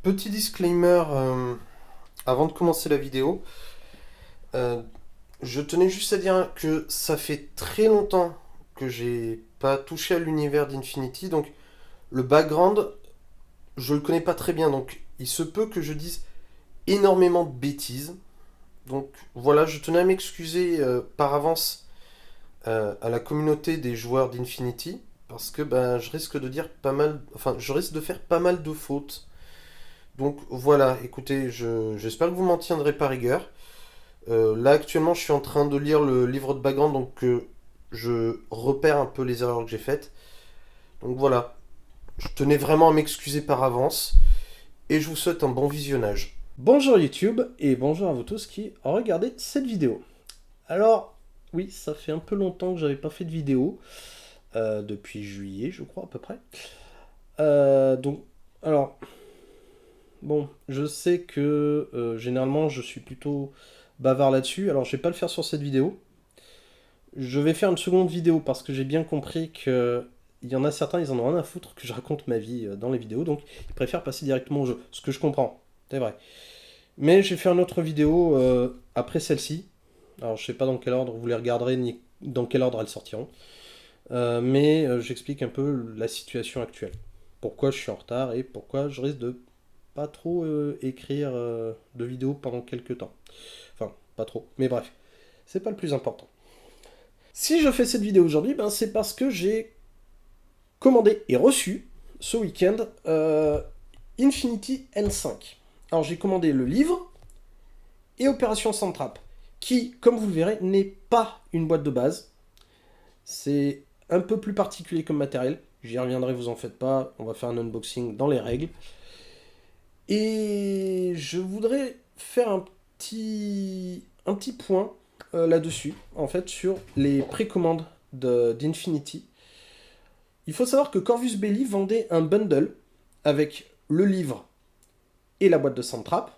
Petit disclaimer avant de commencer la vidéo. Euh, je tenais juste à dire que ça fait très longtemps que j'ai pas touché à l'univers d'Infinity, donc le background, je le connais pas très bien, donc il se peut que je dise énormément de bêtises. Donc voilà, je tenais à m'excuser par avance à la communauté des joueurs d'Infinity, parce que ben, je risque de dire pas mal, enfin je risque de faire pas mal de fautes. Donc voilà, écoutez, j'espère que vous m'en tiendrez par rigueur. Là actuellement je suis en train de lire le livre de background, donc je repère un peu les erreurs que j'ai faites. Donc voilà, je tenais vraiment à m'excuser par avance et je vous souhaite un bon visionnage. Bonjour YouTube et bonjour à vous tous qui regardez cette vidéo. Alors, oui, ça fait un peu longtemps que j'avais pas fait de vidéo, depuis juillet je crois à peu près. Donc, alors, bon, je sais que généralement je suis plutôt bavard là-dessus, alors je vais pas le faire sur cette vidéo. Je vais faire une seconde vidéo parce que j'ai bien compris que il y en a certains, ils en ont rien à foutre que je raconte ma vie dans les vidéos, donc ils préfèrent passer directement au jeu, ce que je comprends, c'est vrai. Mais j'ai fait une autre vidéo après celle-ci. Alors je sais pas dans quel ordre vous les regarderez ni dans quel ordre elles sortiront. Mais j'explique un peu la situation actuelle. Pourquoi je suis en retard et pourquoi je risque de pas trop écrire de vidéos pendant quelques temps. Enfin, pas trop. Mais bref, c'est pas le plus important. Si je fais cette vidéo aujourd'hui, ben, c'est parce que j'ai commandé et reçu ce week-end Infinity N5. Alors j'ai commandé le livre et Opération Sandtrap, qui, comme vous le verrez, n'est pas une boîte de base. C'est un peu plus particulier comme matériel. J'y reviendrai, vous en faites pas. On va faire un unboxing dans les règles. Et je voudrais faire un petit point là-dessus, en fait, sur les précommandes d'Infinity. Il faut savoir que Corvus Belli vendait un bundle avec le livre et la boîte de Sandtrap.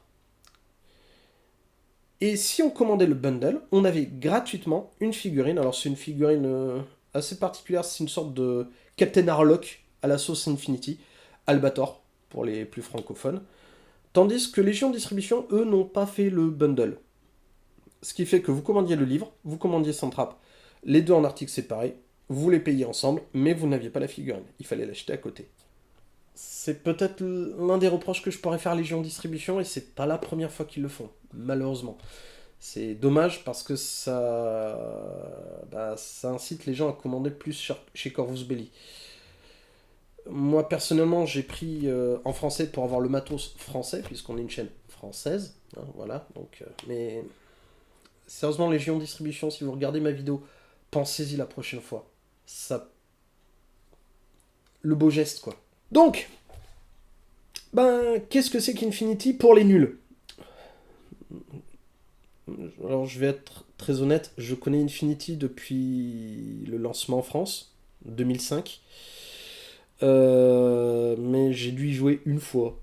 Et si on commandait le bundle, on avait gratuitement une figurine. Alors c'est une figurine assez particulière, c'est une sorte de Captain Harlock à la sauce Infinity, Albator pour les plus francophones. Tandis que Légion Distribution, eux, n'ont pas fait le bundle. Ce qui fait que vous commandiez le livre, vous commandiez Centrap, les deux en articles séparés, vous les payez ensemble, mais vous n'aviez pas la figurine. Il fallait l'acheter à côté. C'est peut-être l'un des reproches que je pourrais faire à Légion Distribution, et c'est pas la première fois qu'ils le font, malheureusement. C'est dommage parce que ça incite les gens à commander plus chez Corvus Belli. Moi personnellement, j'ai pris en français pour avoir le matos français, puisqu'on est une chaîne française. Hein, voilà. Mais sérieusement, Légion Distribution, si vous regardez ma vidéo, pensez-y la prochaine fois. Ça, le beau geste quoi. Donc, ben, qu'est-ce que c'est qu'Infinity pour les nuls? Alors, je vais être très honnête, je connais Infinity depuis le lancement en France, 2005. Mais j'ai dû y jouer une fois.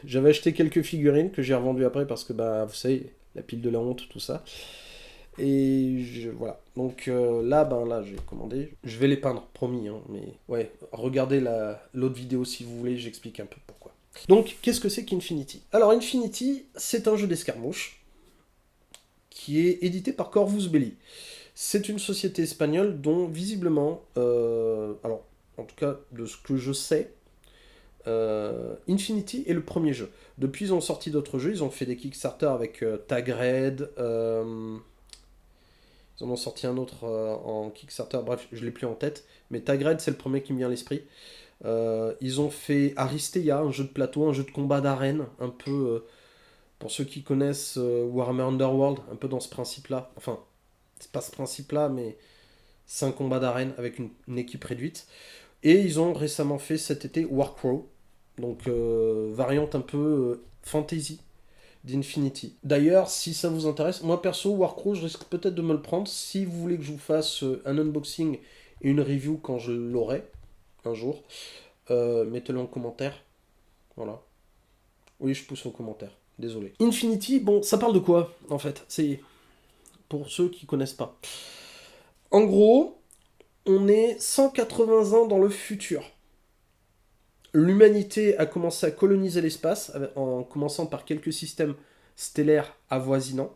J'avais acheté quelques figurines que j'ai revendues après parce que, bah, vous savez, la pile de la honte, tout ça. Voilà. Donc là, ben là, j'ai commandé. Je vais les peindre, promis. Hein, mais ouais, regardez l'autre vidéo si vous voulez, j'explique un peu pourquoi. Donc, qu'est-ce que c'est qu'Infinity? Alors, Infinity, c'est un jeu d'escarmouche qui est édité par Corvus Belli. C'est une société espagnole dont visiblement, alors en tout cas de ce que je sais, Infinity est le premier jeu. Depuis, ils ont sorti d'autres jeux. Ils ont fait des Kickstarter avec Tag Red. Ils en ont sorti un autre en Kickstarter. Bref, je l'ai plus en tête. Mais Tag Red, c'est le premier qui me vient à l'esprit. Ils ont fait Aristeia, un jeu de plateau, un jeu de combat d'arène, un peu pour ceux qui connaissent Warhammer Underworld, un peu dans ce principe-là. Enfin, c'est pas ce principe-là, mais c'est un combat d'arène avec une équipe réduite. Et ils ont récemment fait cet été Warcrow, donc variante un peu fantasy d'Infinity. D'ailleurs, si ça vous intéresse, moi perso, Warcrow, je risque peut-être de me le prendre. Si vous voulez que je vous fasse un unboxing et une review quand je l'aurai, un jour, mettez-le en commentaire. Voilà. Oui, je pousse en commentaire. Désolé. Infinity, bon, ça parle de quoi, en fait? C'est pour ceux qui connaissent pas. En gros, on est 180 ans dans le futur. l'humanité a commencé à coloniser l'espace, en commençant par quelques systèmes stellaires avoisinants,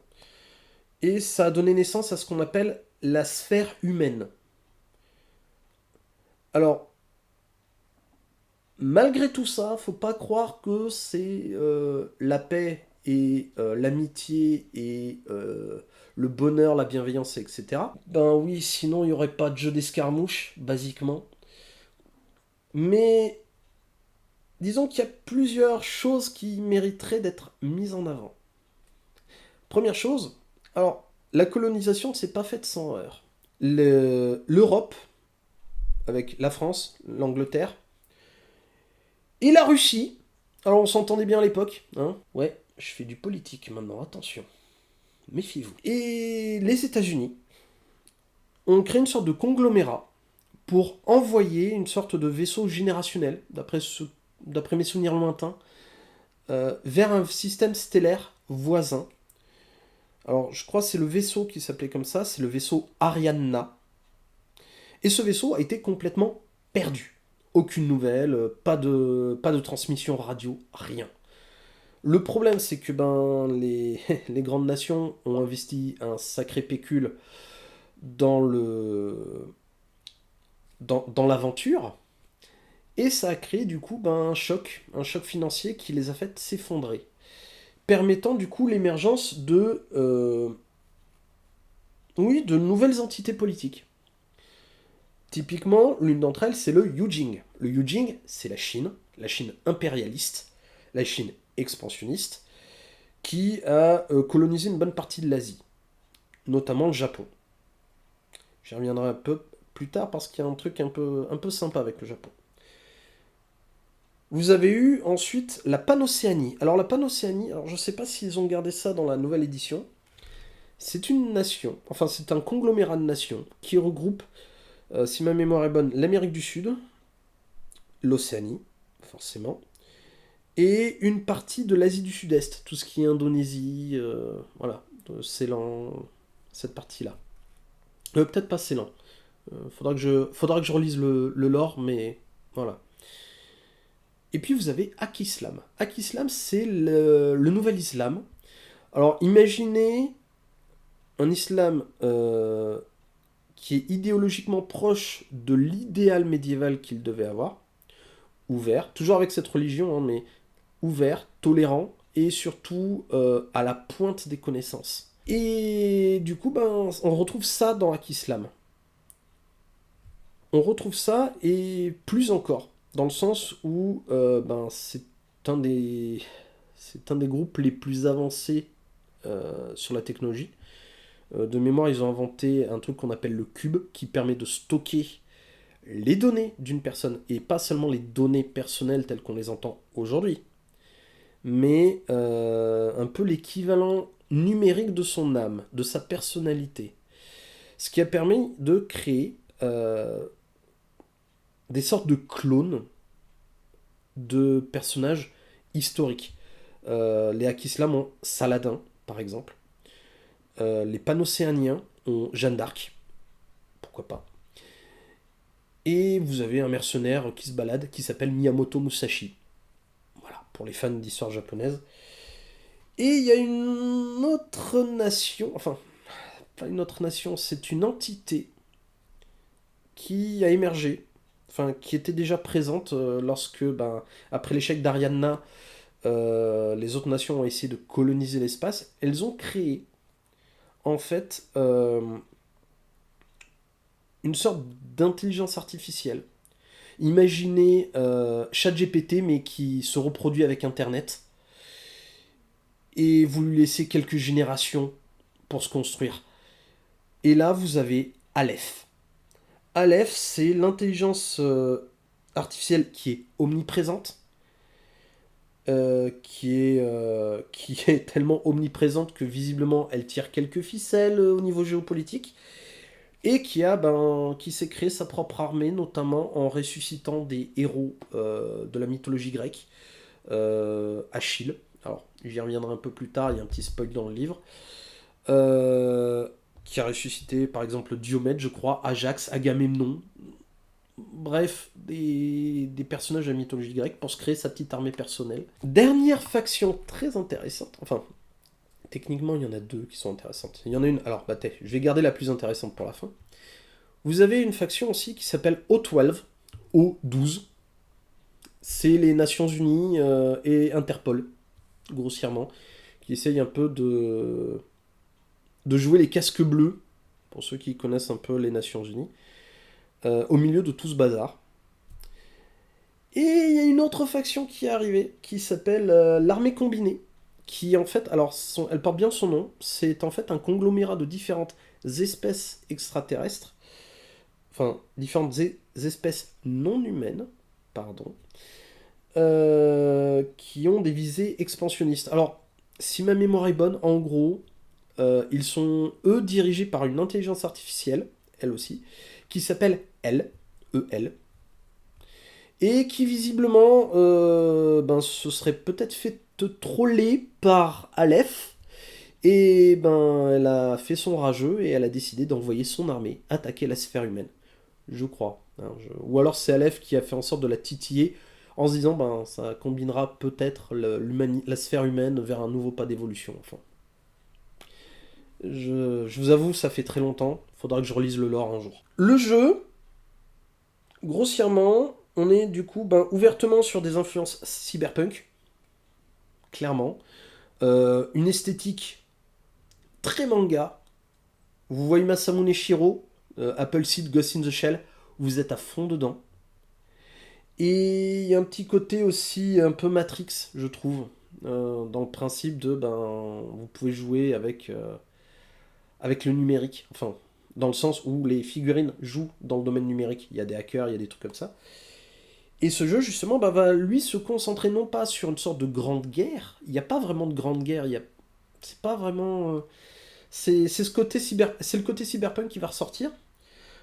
et ça a donné naissance à ce qu'on appelle la sphère humaine. Alors, malgré tout ça, faut pas croire que c'est la paix et l'amitié et le bonheur, la bienveillance, etc. Ben oui, sinon il n'y aurait pas de jeu d'escarmouche, basiquement. Mais disons qu'il y a plusieurs choses qui mériteraient d'être mises en avant. Première chose, alors, la colonisation ne s'est pas faite sans heurts. L'Europe, avec la France, l'Angleterre, et la Russie, alors on s'entendait bien à l'époque, hein. Ouais, je fais du politique maintenant, attention. Méfiez-vous. Et les États-Unis ont créé une sorte de conglomérat pour envoyer une sorte de vaisseau générationnel, d'après mes souvenirs lointains, vers un système stellaire voisin. Alors, je crois que c'est le vaisseau qui s'appelait comme ça, c'est le vaisseau Ariana. Et ce vaisseau a été complètement perdu. Aucune nouvelle, pas de transmission radio, rien. Le problème, c'est que les grandes nations ont investi un sacré pécule dans dans l'aventure, et ça a créé du coup un choc financier qui les a fait s'effondrer, permettant du coup l'émergence oui, de nouvelles entités politiques. Typiquement, l'une d'entre elles, c'est le Yujing. Le Yujing, c'est la Chine impérialiste, la Chine expansionniste, qui a colonisé une bonne partie de l'Asie, notamment le Japon. J'y reviendrai un peu plus tard parce qu'il y a un truc un peu sympa avec le Japon. Vous avez eu ensuite la Panocéanie. Alors la Panocéanie, alors je ne sais pas s'ils ont gardé ça dans la nouvelle édition. C'est une nation, enfin c'est un conglomérat de nations qui regroupe, si ma mémoire est bonne, l'Amérique du Sud, l'Océanie, forcément, et une partie de l'Asie du Sud-Est, tout ce qui est Indonésie, voilà, Ceylan, cette partie-là. Peut-être pas Ceylan. Faudra que je relise le lore, mais voilà. Et puis vous avez Akislam. Akislam, c'est le nouvel islam. Alors imaginez un islam qui est idéologiquement proche de l'idéal médiéval qu'il devait avoir, ouvert, toujours avec cette religion, hein, mais ouvert, tolérant, et surtout à la pointe des connaissances. Et du coup, on retrouve ça dans Akislam. On retrouve ça, et plus encore, dans le sens où un des, c'est un des groupes les plus avancés sur la technologie. De mémoire, ils ont inventé un truc qu'on appelle le cube, qui permet de stocker les données d'une personne, et pas seulement les données personnelles telles qu'on les entend aujourd'hui, mais un peu l'équivalent numérique de son âme, de sa personnalité. Ce qui a permis de créer des sortes de clones de personnages historiques. Les Akislam ont Saladin, par exemple. Les Panocéaniens ont Jeanne d'Arc, pourquoi pas. Et vous avez un mercenaire qui se balade qui s'appelle Miyamoto Musashi. Voilà, pour les fans d'histoire japonaise. Et il y a une autre nation, enfin, pas une autre nation, c'est une entité qui a émergé, enfin, qui était déjà présente lorsque, après l'échec d'Ariana, les autres nations ont essayé de coloniser l'espace. Elles ont créé, en fait, une sorte d'intelligence artificielle. Imaginez ChatGPT, mais qui se reproduit avec Internet. Et vous lui laissez quelques générations pour se construire. Et là, vous avez Aleph. Aleph, c'est l'intelligence artificielle qui est omniprésente, qui est tellement omniprésente que visiblement elle tire quelques ficelles au niveau géopolitique, et qui s'est créé sa propre armée, notamment en ressuscitant des héros de la mythologie grecque, Achille. Alors, j'y reviendrai un peu plus tard, il y a un petit spoil dans le livre. Qui a ressuscité par exemple Diomède, je crois, Ajax, Agamemnon. bref, des personnages de la mythologie grecque pour se créer sa petite armée personnelle. Dernière faction très intéressante, enfin, techniquement il y en a deux qui sont intéressantes. Il y en a une, alors je vais garder la plus intéressante pour la fin. Vous avez une faction aussi qui s'appelle O12, O12. C'est les Nations Unies et Interpol, grossièrement, qui essayent un peu de jouer les casques bleus, pour ceux qui connaissent un peu les Nations Unies, au milieu de tout ce bazar. Et il y a une autre faction qui est arrivée, qui s'appelle l'armée combinée, qui en fait, alors elle porte bien son nom, c'est en fait un conglomérat de différentes espèces extraterrestres, enfin, différentes espèces non humaines, pardon, qui ont des visées expansionnistes. Alors, si ma mémoire est bonne, en gros, ils sont, eux, dirigés par une intelligence artificielle, elle aussi, qui s'appelle EL, et qui visiblement se serait peut-être fait troller par Aleph, et elle a fait son rageux et elle a décidé d'envoyer son armée attaquer la sphère humaine. Je crois. Hein, ou alors c'est Aleph qui a fait en sorte de la titiller en se disant ça combinera peut-être la sphère humaine vers un nouveau pas d'évolution. Enfin, je vous avoue, ça fait très longtemps. Faudra que je relise le lore un jour. Le jeu, grossièrement, on est du coup ouvertement sur des influences cyberpunk, clairement. Une esthétique très manga. Vous voyez Masamune Shiro, Appleseed Ghost in the Shell, vous êtes à fond dedans. Et il y a un petit côté aussi un peu Matrix, je trouve, dans le principe de vous pouvez jouer avec le numérique, enfin dans le sens où les figurines jouent dans le domaine numérique. Il y a des hackers, il y a des trucs comme ça. Et ce jeu justement va lui se concentrer non pas sur une sorte de grande guerre. Il n'y a pas vraiment de grande guerre. C'est pas vraiment. C'est le côté cyberpunk qui va ressortir,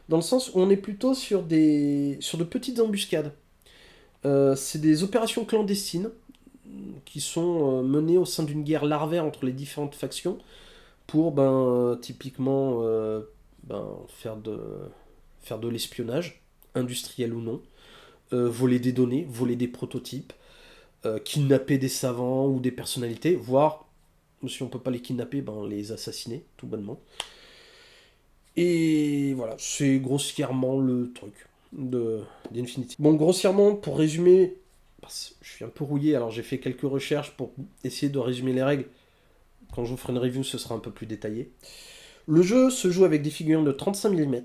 dans le sens où on est plutôt sur de petites embuscades. C'est des opérations clandestines qui sont menées au sein d'une guerre larvaire entre les différentes factions pour typiquement faire de l'espionnage, industriel ou non, voler des données, voler des prototypes, kidnapper des savants ou des personnalités, voire, si on peut pas les kidnapper, les assassiner, tout bonnement. Et voilà, c'est grossièrement le truc d'Infinity. Bon, grossièrement, pour résumer, je suis un peu rouillé, alors j'ai fait quelques recherches pour essayer de résumer les règles. Quand je vous ferai une review, ce sera un peu plus détaillé. Le jeu se joue avec des figurines de 35 mm.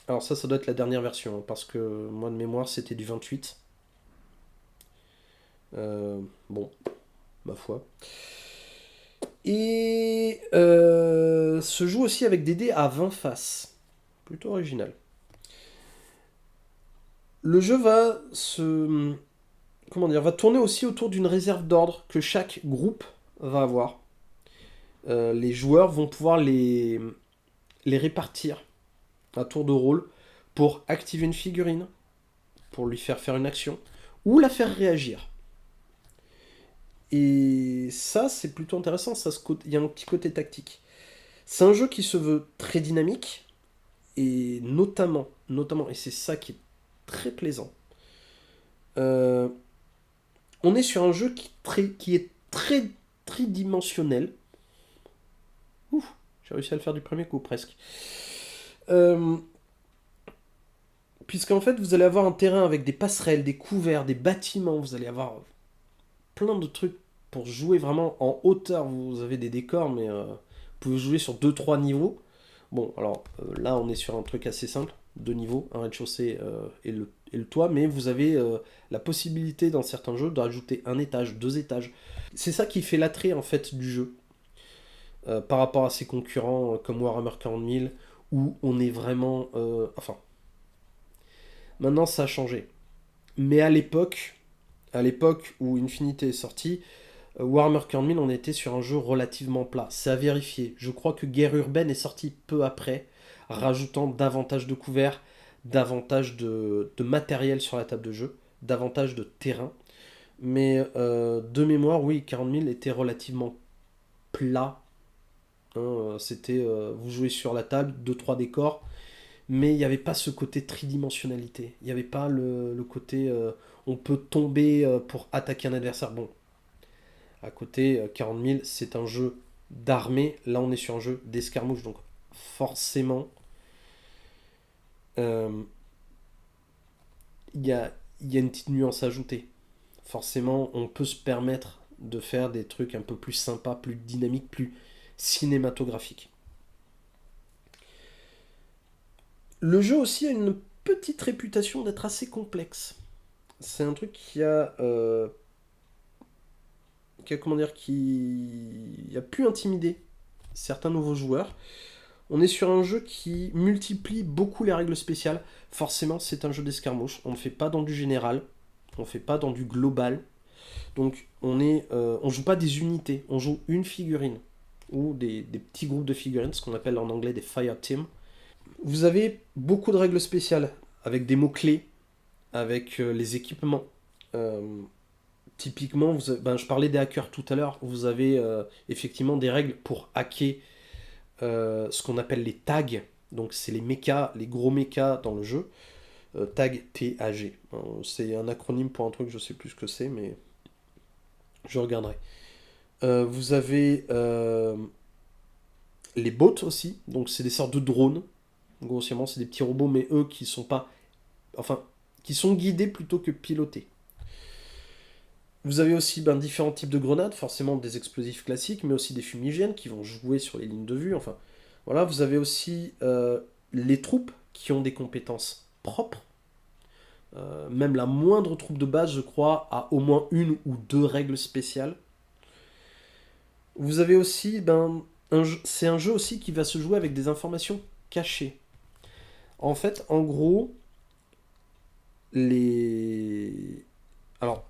Alors ça doit être la dernière version, parce que moi de mémoire, c'était du 28. Bon, ma foi. Et se joue aussi avec des dés à 20 faces. Plutôt original. Le jeu va va tourner aussi autour d'une réserve d'ordre que chaque groupe va avoir. Les joueurs vont pouvoir les répartir à tour de rôle pour activer une figurine, pour lui faire une action, ou la faire réagir. Et ça, c'est plutôt intéressant, il y a un petit côté tactique. C'est un jeu qui se veut très dynamique, et notamment, et c'est ça qui est très plaisant, on est sur un jeu qui est très tridimensionnel. Ouh, j'ai réussi à le faire du premier coup, presque. Puisqu'en fait, vous allez avoir un terrain avec des passerelles, des couverts, des bâtiments, vous allez avoir plein de trucs pour jouer vraiment en hauteur. Vous avez des décors, mais vous pouvez jouer sur 2-3 niveaux. Bon, alors là, on est sur un truc assez simple, 2 niveaux, un rez-de-chaussée et le toit, mais vous avez la possibilité dans certains jeux de rajouter un étage, 2 étages. C'est ça qui fait l'attrait en fait du jeu, par rapport à ses concurrents comme Warhammer 40 000, où on est vraiment... maintenant ça a changé. Mais à l'époque où Infinity est sorti, Warhammer 40 000, on était sur un jeu relativement plat. C'est à vérifier. Je crois que Guerre Urbaine est sorti peu après, rajoutant davantage de couverts, davantage de matériel sur la table de jeu, davantage de terrain. Mais de mémoire, oui, 40 000 était relativement plat. Hein, c'était, vous jouez sur la table, 2-3 décors, mais il n'y avait pas ce côté tridimensionnalité. Il n'y avait pas le côté on peut tomber pour attaquer un adversaire. Bon, à côté, 40 000, c'est un jeu d'armée. Là, on est sur un jeu d'escarmouche, donc forcément, euh, il y a une petite nuance à ajouter. Forcément, on peut se permettre de faire des trucs un peu plus sympas, plus dynamiques, plus cinématographiques. Le jeu aussi a une petite réputation d'être assez complexe. C'est un truc comment dire, qui a pu intimider certains nouveaux joueurs. On est sur un jeu qui multiplie beaucoup les règles spéciales. Forcément, c'est un jeu d'escarmouche. On ne fait pas dans du général, on ne fait pas dans du global. Donc, on joue pas des unités, on joue une figurine ou des petits groupes de figurines, ce qu'on appelle en anglais des fire teams. Vous avez beaucoup de règles spéciales avec des mots-clés, avec les équipements. Euh, Typiquement, je parlais des hackers tout à l'heure, vous avez effectivement des règles pour hacker ce qu'on appelle les tags. Donc c'est les mechas, les gros mechas dans le jeu. Tag T-A-G. C'est un acronyme pour un truc, je sais plus ce que c'est, mais je regarderai. Vous avez les bots aussi, donc c'est des sortes de drones. Grossièrement, c'est des petits robots, mais eux qui sont pas. Enfin, qui sont guidés plutôt que pilotés. Vous avez aussi différents types de grenades, forcément des explosifs classiques, mais aussi des fumigènes qui vont jouer sur les lignes de vue. Enfin, voilà, vous avez aussi les troupes qui ont des compétences propres. Même la moindre troupe de base, je crois, a au moins une ou deux règles spéciales. Vous avez aussi, c'est un jeu aussi qui va se jouer avec des informations cachées. En fait, en gros, les... Alors,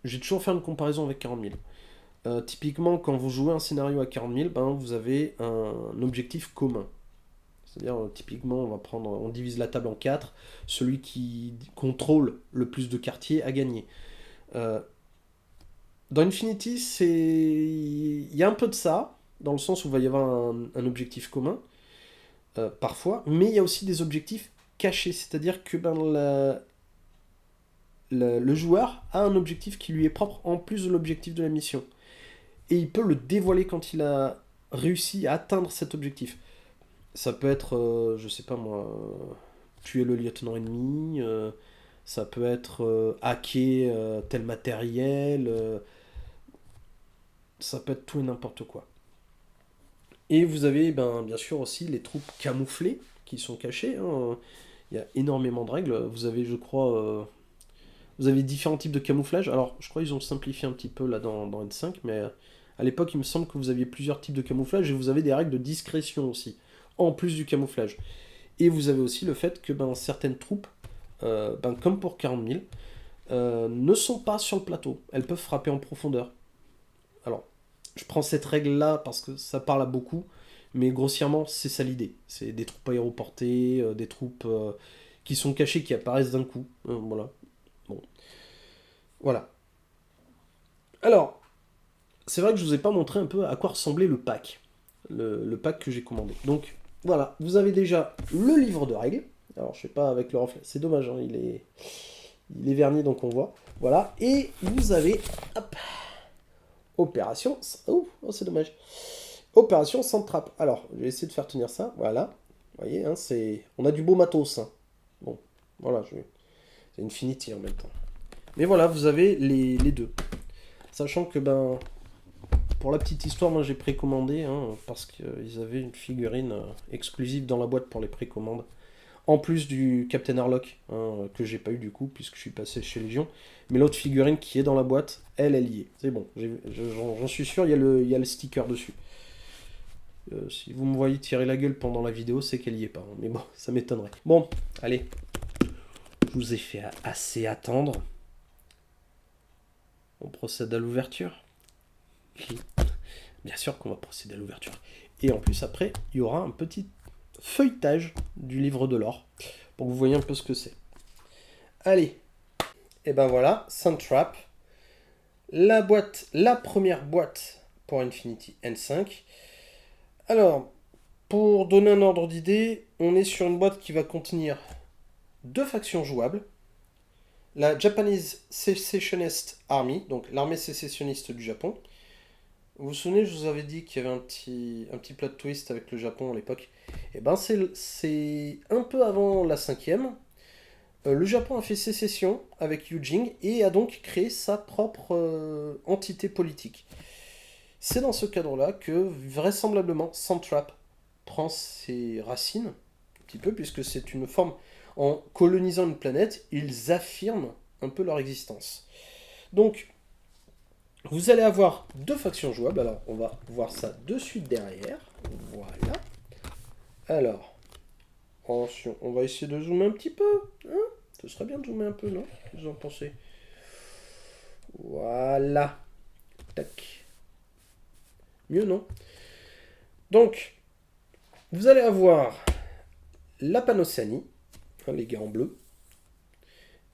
j'ai toujours fait une comparaison avec 40 000. Typiquement, quand vous jouez un scénario à 40 000, vous avez un objectif commun. C'est-à-dire, typiquement, on divise la table en 4. Celui qui contrôle le plus de quartiers a gagné. Euh, dans Infinity, il y a un peu de ça, dans le sens où il va y avoir un objectif commun, parfois, mais il y a aussi des objectifs cachés. C'est-à-dire que le joueur a un objectif qui lui est propre en plus de l'objectif de la mission. Et il peut le dévoiler quand il a réussi à atteindre cet objectif. Ça peut être, je sais pas moi, tuer le lieutenant ennemi, ça peut être hacker tel matériel, ça peut être tout et n'importe quoi. Et vous avez bien sûr aussi les troupes camouflées qui sont cachées. Hein. Il y a énormément de règles. Vous avez, je crois, vous avez différents types de camouflage. Alors, je crois qu'ils ont simplifié un petit peu là dans N5, mais à l'époque, il me semble que vous aviez plusieurs types de camouflage et vous avez des règles de discrétion aussi, en plus du camouflage. Et vous avez aussi le fait que certaines troupes, comme pour 40 000, ne sont pas sur le plateau. Elles peuvent frapper en profondeur. Alors, je prends cette règle-là parce que ça parle à beaucoup, mais grossièrement, c'est ça l'idée. C'est des troupes aéroportées, des troupes qui sont cachées, qui apparaissent d'un coup. Voilà. Bon. Voilà. Alors, c'est vrai que je vous ai pas montré un peu à quoi ressemblait le pack. Le pack que j'ai commandé. Donc, voilà. Vous avez déjà le livre de règles. Alors, je sais pas avec le reflet. C'est dommage, hein, il est verni, donc on voit. Voilà. Et vous avez... Hop, opération... Oh, c'est dommage. Opération sans trappe. Alors, je vais essayer de faire tenir ça. Voilà. Vous voyez, hein, on a du beau matos. Hein. Bon, voilà. C'est Infinity en même temps. Mais voilà, vous avez les deux. Sachant que, pour la petite histoire, moi j'ai précommandé, hein, parce qu'ils avaient une figurine exclusive dans la boîte pour les précommandes. En plus du Captain Harlock, hein, que j'ai pas eu du coup, puisque je suis passé chez Légion. Mais l'autre figurine qui est dans la boîte, elle y est. C'est bon, j'en suis sûr, il y a le sticker dessus. Si vous me voyez tirer la gueule pendant la vidéo, c'est qu'elle y est pas. Hein, mais bon, ça m'étonnerait. Bon, allez. Je vous ai fait assez attendre. On procède à l'ouverture. Oui. Bien sûr qu'on va procéder à l'ouverture. Et en plus, après, il y aura un petit feuilletage du livre de l'or pour que vous voyez un peu ce que c'est. Allez. Et voilà, Soundtrap. La première boîte pour Infinity N5. Alors, pour donner un ordre d'idée, on est sur une boîte qui va contenir 2 factions jouables. La Japanese Secessionist Army, donc l'armée sécessionniste du Japon. Vous vous souvenez, je vous avais dit qu'il y avait un petit plot twist avec le Japon à l'époque. Et ben c'est un peu avant la 5e. Le Japon a fait sécession avec Yujing et a donc créé sa propre entité politique. C'est dans ce cadre-là que vraisemblablement Santrap prend ses racines, un petit peu, puisque c'est une forme, en colonisant une planète, ils affirment un peu leur existence. Donc, vous allez avoir 2 factions jouables, alors on va voir ça de suite derrière, voilà. Alors, attention, on va essayer de zoomer un petit peu, hein. Ce serait bien de zoomer un peu, non? Qu'est-ce que vous en pensez? Voilà. Tac. Mieux, non? Donc, vous allez avoir la Panocéanie, hein, les gars en bleu,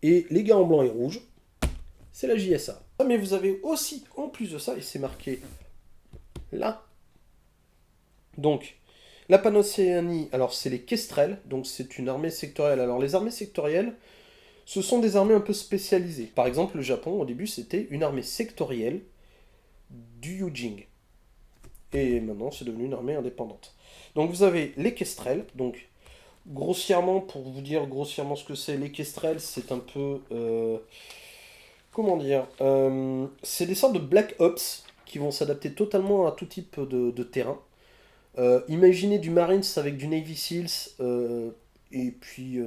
et les gars en blanc et rouge, c'est la JSA. Mais vous avez aussi, en plus de ça, et c'est marqué là, donc, la Panocéanie, alors c'est les Kestrel, donc c'est une armée sectorielle. Alors les armées sectorielles, ce sont des armées un peu spécialisées. Par exemple, le Japon, au début, c'était une armée sectorielle du Yujing. Et maintenant, c'est devenu une armée indépendante. Donc vous avez les Kestrel, donc grossièrement, pour vous dire grossièrement ce que c'est, les Kestrel, c'est un peu... comment dire c'est des sortes de Black Ops qui vont s'adapter totalement à tout type de terrain. Imaginez du Marines avec du Navy Seals, et puis...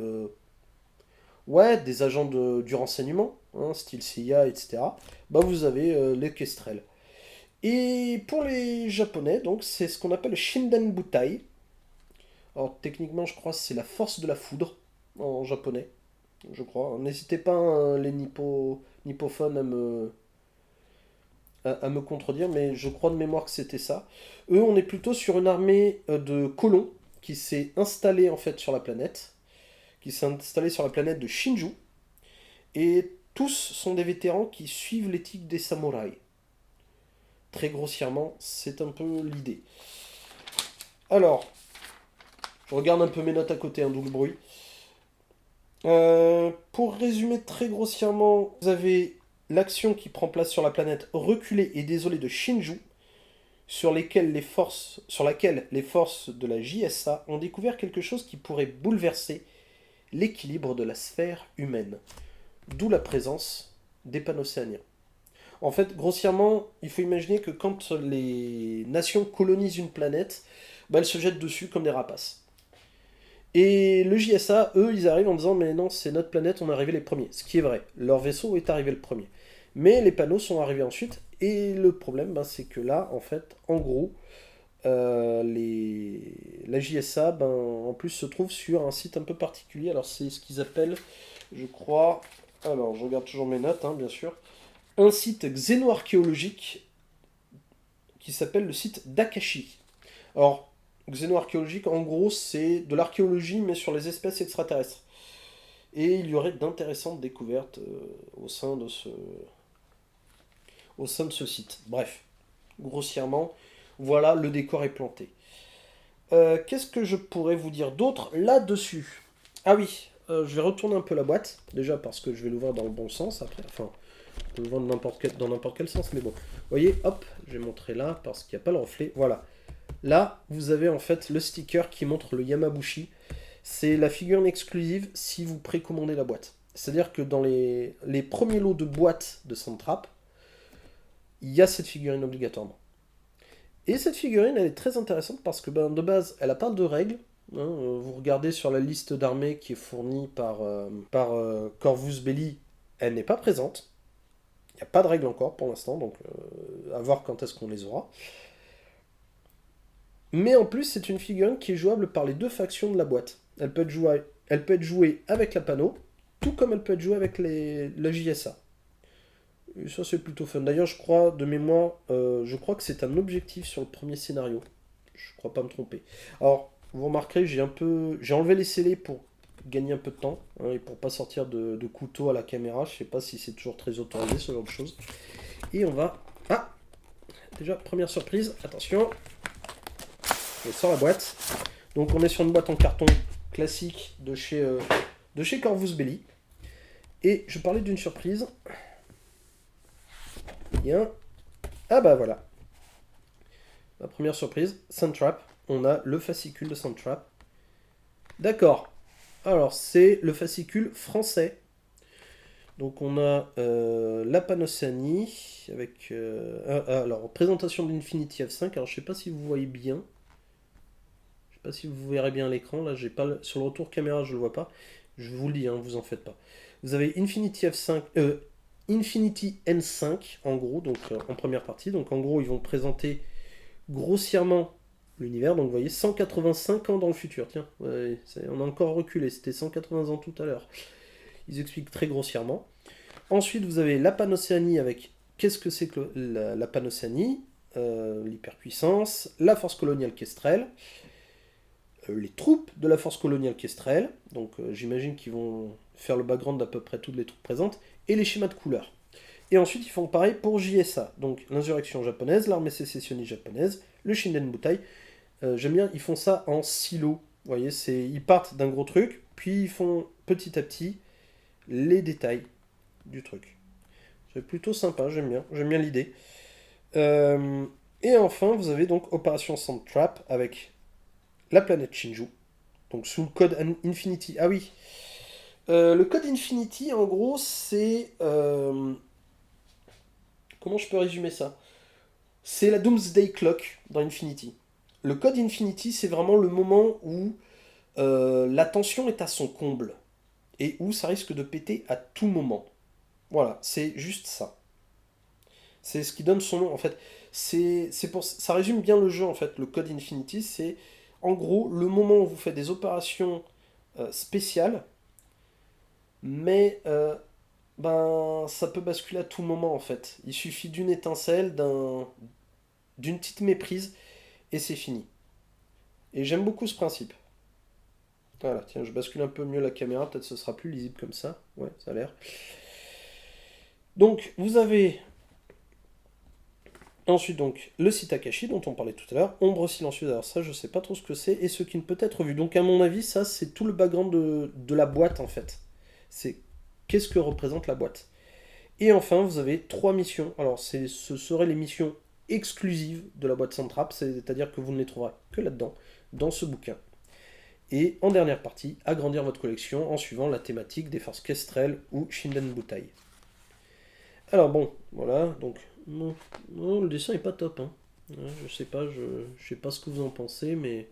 ouais, des agents du renseignement, hein, style CIA, etc. Bah vous avez les Kestrel. Et pour les Japonais, donc c'est ce qu'on appelle le Shinden Butai. Alors techniquement, je crois que c'est la force de la foudre en japonais, je crois. N'hésitez pas, hein, les nippophones à me contredire, mais je crois de mémoire que c'était ça. Eux, on est plutôt sur une armée de colons qui s'est installée en fait sur la planète, de Shinju, et tous sont des vétérans qui suivent l'éthique des samouraïs. Très grossièrement, c'est un peu l'idée. Alors, je regarde un peu mes notes à côté, d'où le bruit. Pour résumer très grossièrement, vous avez l'action qui prend place sur la planète reculée et désolée de Shinju, sur laquelle les forces de la JSA ont découvert quelque chose qui pourrait bouleverser l'équilibre de la sphère humaine. D'où la présence des Panocéaniens. En fait, grossièrement, il faut imaginer que quand les nations colonisent une planète, bah, elles se jettent dessus comme des rapaces. Et le JSA, eux, ils arrivent en disant « Mais non, c'est notre planète, on est arrivé les premiers ». Ce qui est vrai, leur vaisseau est arrivé le premier. Mais les panneaux sont arrivés ensuite, et le problème, bah, c'est que là, en fait, en gros, la JSA, ben, en plus, se trouve sur un site un peu particulier. Alors, c'est ce qu'ils appellent, je crois... Alors, je regarde toujours mes notes, hein, bien sûr. Un site xénoarchéologique qui s'appelle le site d'Akashi. Alors, xénoarchéologique, en gros, c'est de l'archéologie, mais sur les espèces extraterrestres. Et il y aurait d'intéressantes découvertes au sein de ce site. Bref, grossièrement, voilà, le décor est planté. Qu'est-ce que je pourrais vous dire d'autre là-dessus? Ah oui, je vais retourner un peu la boîte, déjà parce que je vais l'ouvrir dans le bon sens après, enfin... On peut le vendre dans n'importe quel sens, mais bon. Vous voyez, hop, je vais montrer là, parce qu'il n'y a pas le reflet. Voilà. Là, vous avez en fait le sticker qui montre le Yamabushi. C'est la figurine exclusive si vous précommandez la boîte. C'est-à-dire que dans les premiers lots de boîtes de Santrap, il y a cette figurine obligatoirement. Et cette figurine, elle est très intéressante parce que de base, elle a pas de règles. Hein, vous regardez sur la liste d'armées qui est fournie par Corvus Belli, elle n'est pas présente. Il n'y a pas de règles encore pour l'instant, donc à voir quand est-ce qu'on les aura. Mais en plus, c'est une figurine qui est jouable par les 2 factions de la boîte. Elle peut être jouée avec la panneau, tout comme elle peut être jouée avec la JSA. Et ça, c'est plutôt fun. D'ailleurs, je crois, de mémoire, je crois que c'est un objectif sur le premier scénario. Je crois pas me tromper. Alors, vous remarquerez, j'ai enlevé les scellés pour gagner un peu de temps, hein, et pour pas sortir de couteau à la caméra. Je sais pas si c'est toujours très autorisé, ce genre de choses. Et on va... Ah, déjà, première surprise, attention. je sors la boîte. Donc on est sur une boîte en carton classique de chez Corvus Belli. Et je parlais d'une surprise. Bien. Ah bah voilà. La première surprise, Soundtrap. On a le fascicule de Soundtrap. D'accord. Alors c'est le fascicule français. Donc on a la Panocéanie avec alors présentation d'Infinity F5. Alors je sais pas si vous voyez bien. Je sais pas si vous verrez bien l'écran. Là j'ai pas sur le retour caméra je le vois pas. Je vous le dis, hein, vous en faites pas. Vous avez Infinity F5, Infinity N5 en gros, donc en première partie. Donc en gros ils vont présenter grossièrement l'univers. Donc vous voyez 185 ans dans le futur. Tiens, ouais, on a encore reculé. C'était 180 ans tout à l'heure. Ils expliquent très grossièrement. Ensuite, vous avez la Panocéanie avec qu'est-ce que c'est que la Panocéanie, l'hyperpuissance, la force coloniale Kestrel, les troupes de la force coloniale Kestrel, donc j'imagine qu'ils vont faire le background d'à peu près toutes les troupes présentes, et les schémas de couleurs. Et ensuite, ils font pareil pour JSA, donc l'insurrection japonaise, l'armée sécessionniste japonaise, le Shinden Butai. J'aime bien, ils font ça en silo. Vous voyez, ils partent d'un gros truc, puis ils font petit à petit les détails du truc. C'est plutôt sympa, j'aime bien l'idée. Et enfin, vous avez donc Opération Soundtrap avec la planète Shinju, donc sous le code Infinity. Ah oui, le code Infinity, en gros, c'est... comment je peux résumer ça? C'est la Doomsday Clock dans Infinity. Le code Infinity, c'est vraiment le moment où la tension est à son comble et où ça risque de péter à tout moment. Voilà, c'est juste ça. C'est ce qui donne son nom en fait. Ça résume bien le jeu en fait. Le code Infinity, c'est en gros le moment où vous faites des opérations spéciales, mais ben ça peut basculer à tout moment en fait. Il suffit d'une étincelle, d'une petite méprise et c'est fini. Et j'aime beaucoup ce principe. Voilà, tiens, je bascule un peu mieux la caméra, peut-être ce sera plus lisible comme ça. Ouais, ça a l'air. Donc, vous avez ensuite donc le Sitakashi dont on parlait tout à l'heure, ombre silencieuse. Alors ça, je sais pas trop ce que c'est et ce qui ne peut être vu. Donc, à mon avis, ça, c'est tout le background de la boîte en fait. C'est qu'est-ce que représente la boîte. Et enfin, vous avez 3 missions. Alors, ce seraient les missions exclusives de la boîte Soundtrap, c'est-à-dire que vous ne les trouverez que là-dedans, dans ce bouquin. Et en dernière partie, agrandir votre collection en suivant la thématique des forces Kestrel ou Shinden Butai. Alors bon, voilà, donc non, le dessin est pas top, hein. Je sais pas ce que vous en pensez, mais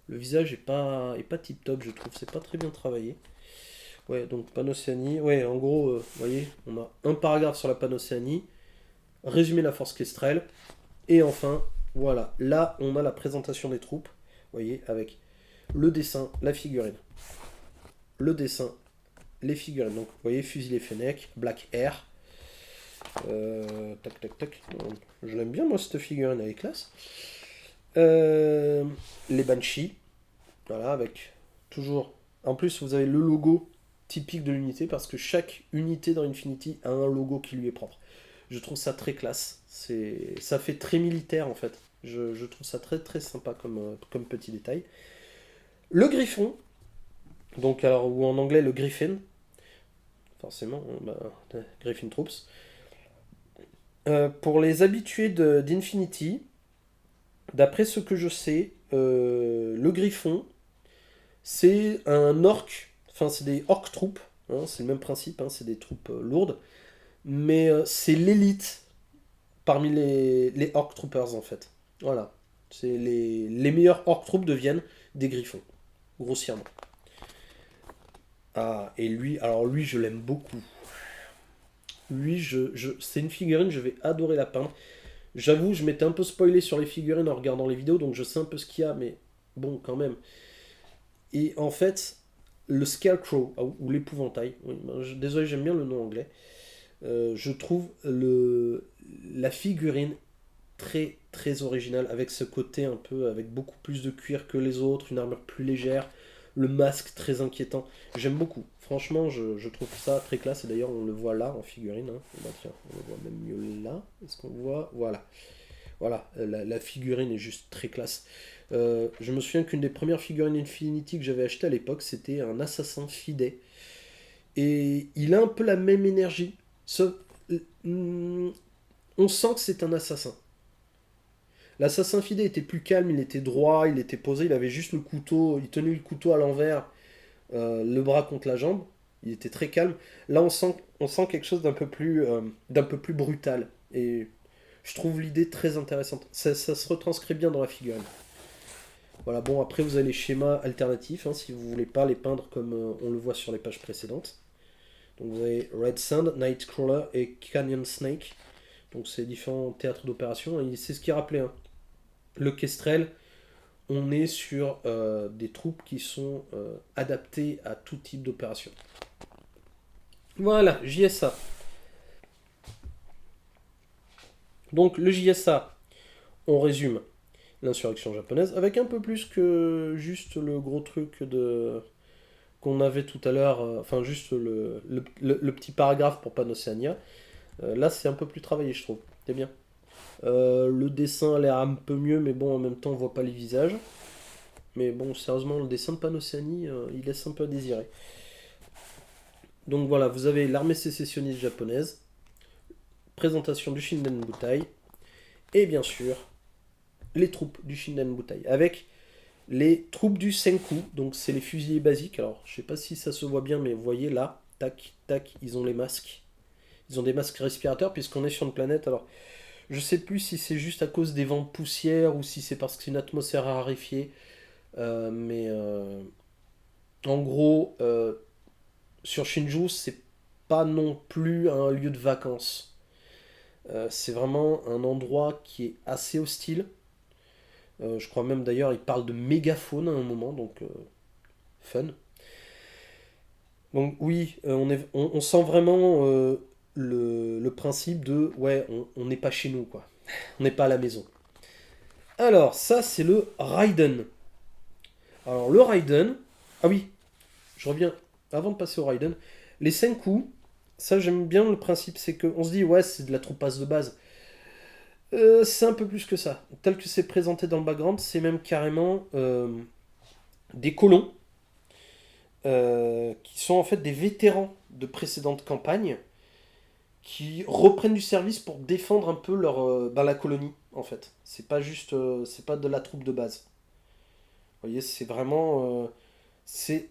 le visage est pas tip top, je trouve, c'est pas très bien travaillé. Ouais, donc Panocéanie, ouais, en gros, vous voyez, on a un paragraphe sur la Panocéanie, résumer la force Kestrel, et enfin, voilà, là on a la présentation des troupes, vous voyez, avec le dessin, la figurine. Le dessin, les figurines. Donc, vous voyez, Fusil et Fennec, Black Air. Tac, tac, tac. Je l'aime bien, moi, cette figurine, elle est classe. Les Banshee. Voilà, avec toujours... En plus, vous avez le logo typique de l'unité, parce que chaque unité dans Infinity a un logo qui lui est propre. Je trouve ça très classe. Ça fait très militaire, en fait. Je trouve ça très, très sympa comme petit détail. Le griffon, donc alors, ou en anglais le griffin, forcément, Griffin Troops. Pour les habitués d'Infinity, d'après ce que je sais, le griffon, c'est un orc, enfin c'est des orc troupes, hein, c'est le même principe, hein, c'est des troupes lourdes, mais c'est l'élite parmi les orc troopers en fait. Voilà, c'est les meilleurs orc troupes deviennent des griffons, grossièrement. Ah, et lui, alors lui, je l'aime beaucoup. Lui, c'est une figurine, je vais adorer la peindre. J'avoue, je m'étais un peu spoilé sur les figurines en regardant les vidéos, donc je sais un peu ce qu'il y a, mais bon, quand même. Et en fait, le Scarecrow, ou l'épouvantail, oui, désolé, j'aime bien le nom anglais, je trouve la figurine très très originale, avec ce côté un peu, avec beaucoup plus de cuir que les autres, une armure plus légère, le masque très inquiétant. J'aime beaucoup. Franchement, je trouve ça très classe. Et d'ailleurs, on le voit là en figurine. Hein. Bah, tiens, on le voit même mieux là. Est-ce qu'on le voit? Voilà. Voilà, la figurine est juste très classe. Je me souviens qu'une des premières figurines Infinity que j'avais achetées à l'époque, c'était un assassin Fidei. Et il a un peu la même énergie. On sent que c'est un assassin. L'assassin Fidei était plus calme, il était droit, il était posé, il avait juste le couteau, il tenait le couteau à l'envers, le bras contre la jambe. Il était très calme. Là, on sent quelque chose d'un peu plus brutal. Et je trouve l'idée très intéressante. Ça se retranscrit bien dans la figurine. Voilà, bon, après vous avez les schémas alternatifs, hein, si vous voulez pas les peindre comme on le voit sur les pages précédentes. Donc vous avez Red Sand, Nightcrawler et Canyon Snake. Donc c'est différents théâtres d'opération. Et c'est ce qui rappelait, hein. Le Kestrel, on est sur des troupes qui sont adaptées à tout type d'opération. Voilà, JSA. Donc le JSA, on résume l'insurrection japonaise avec un peu plus que juste le gros truc de qu'on avait tout à l'heure, enfin juste le petit paragraphe pour Panocéania. Là, c'est un peu plus travaillé, je trouve. C'est bien. Le dessin a l'air un peu mieux, mais bon, en même temps, on voit pas les visages. Mais bon, sérieusement, le dessin de Panocéanie, il laisse un peu à désirer. Donc voilà, vous avez l'armée sécessionniste japonaise, présentation du Shinden Butai, et bien sûr, les troupes du Shinden Butai, avec les troupes du Senku, donc c'est les fusiliers basiques. Alors, je sais pas si ça se voit bien, mais vous voyez là, tac, tac, ils ont les masques. Ils ont des masques respirateurs, puisqu'on est sur une planète. Alors, je sais plus si c'est juste à cause des vents de poussière ou si c'est parce que c'est une atmosphère raréfiée. Mais en gros, sur Shinju, c'est pas non plus un lieu de vacances. C'est vraiment un endroit qui est assez hostile. Je crois même d'ailleurs, il parle de mégafaune à un moment, donc fun. Donc oui, on sent vraiment le principe de ouais, on n'est pas chez nous, quoi. On n'est pas à la maison. Alors, ça, c'est le Raiden. Alors, le Raiden. Ah oui, je reviens avant de passer au Raiden. Les Senku, ça, j'aime bien le principe, c'est qu'on se dit, ouais, c'est de la troupasse de base. C'est un peu plus que ça. Tel que c'est présenté dans le background, c'est même carrément des colons qui sont en fait des vétérans de précédentes campagnes qui reprennent du service pour défendre un peu la colonie, en fait. C'est pas juste, c'est pas de la troupe de base. Vous voyez, c'est vraiment, c'est,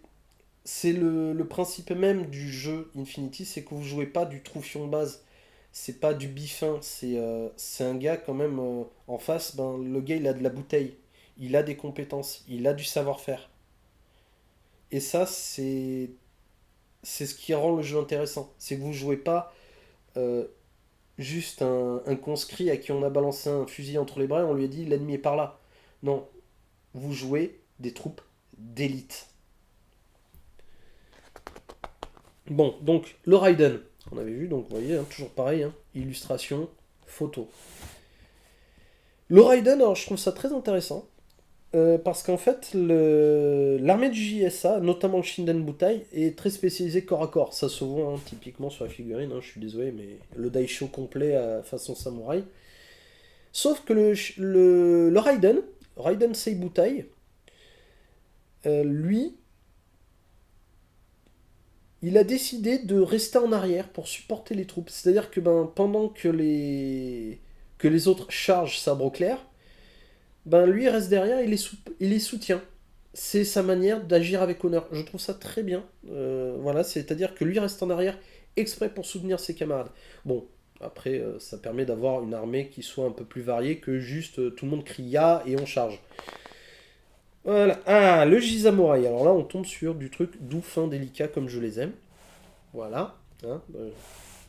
c'est le principe même du jeu Infinity, c'est que vous jouez pas du troufion de base, c'est pas du bifin, c'est un gars quand même en face, ben le gars il a de la bouteille, il a des compétences, il a du savoir-faire. Et ça, c'est ce qui rend le jeu intéressant, c'est que vous jouez pas euh, juste un conscrit à qui on a balancé un fusil entre les bras et on lui a dit l'ennemi est par là. Non, vous jouez des troupes d'élite. Bon, donc le Raiden, on avait vu, donc vous voyez, hein, toujours pareil, hein, illustration, photo. Le Raiden, alors je trouve ça très intéressant, parce qu'en fait, l'armée du JSA, notamment le Shinden Butai, est très spécialisée corps à corps. Ça se voit hein, typiquement sur la figurine, hein, je suis désolé, mais le Daisho complet façon samouraï. Sauf que le Raiden, Raiden Seibutai, lui, il a décidé de rester en arrière pour supporter les troupes. C'est-à-dire que ben, pendant que les autres chargent sabre clair, ben, lui il reste derrière, il les soutient. C'est sa manière d'agir avec honneur. Je trouve ça très bien. Voilà, c'est-à-dire que lui reste en arrière exprès pour soutenir ses camarades. Bon, après, ça permet d'avoir une armée qui soit un peu plus variée que juste tout le monde crie ya et on charge. Voilà. Ah, le Jisamurai. Alors là, on tombe sur du truc doux, fin, délicat, comme je les aime. Voilà. Hein,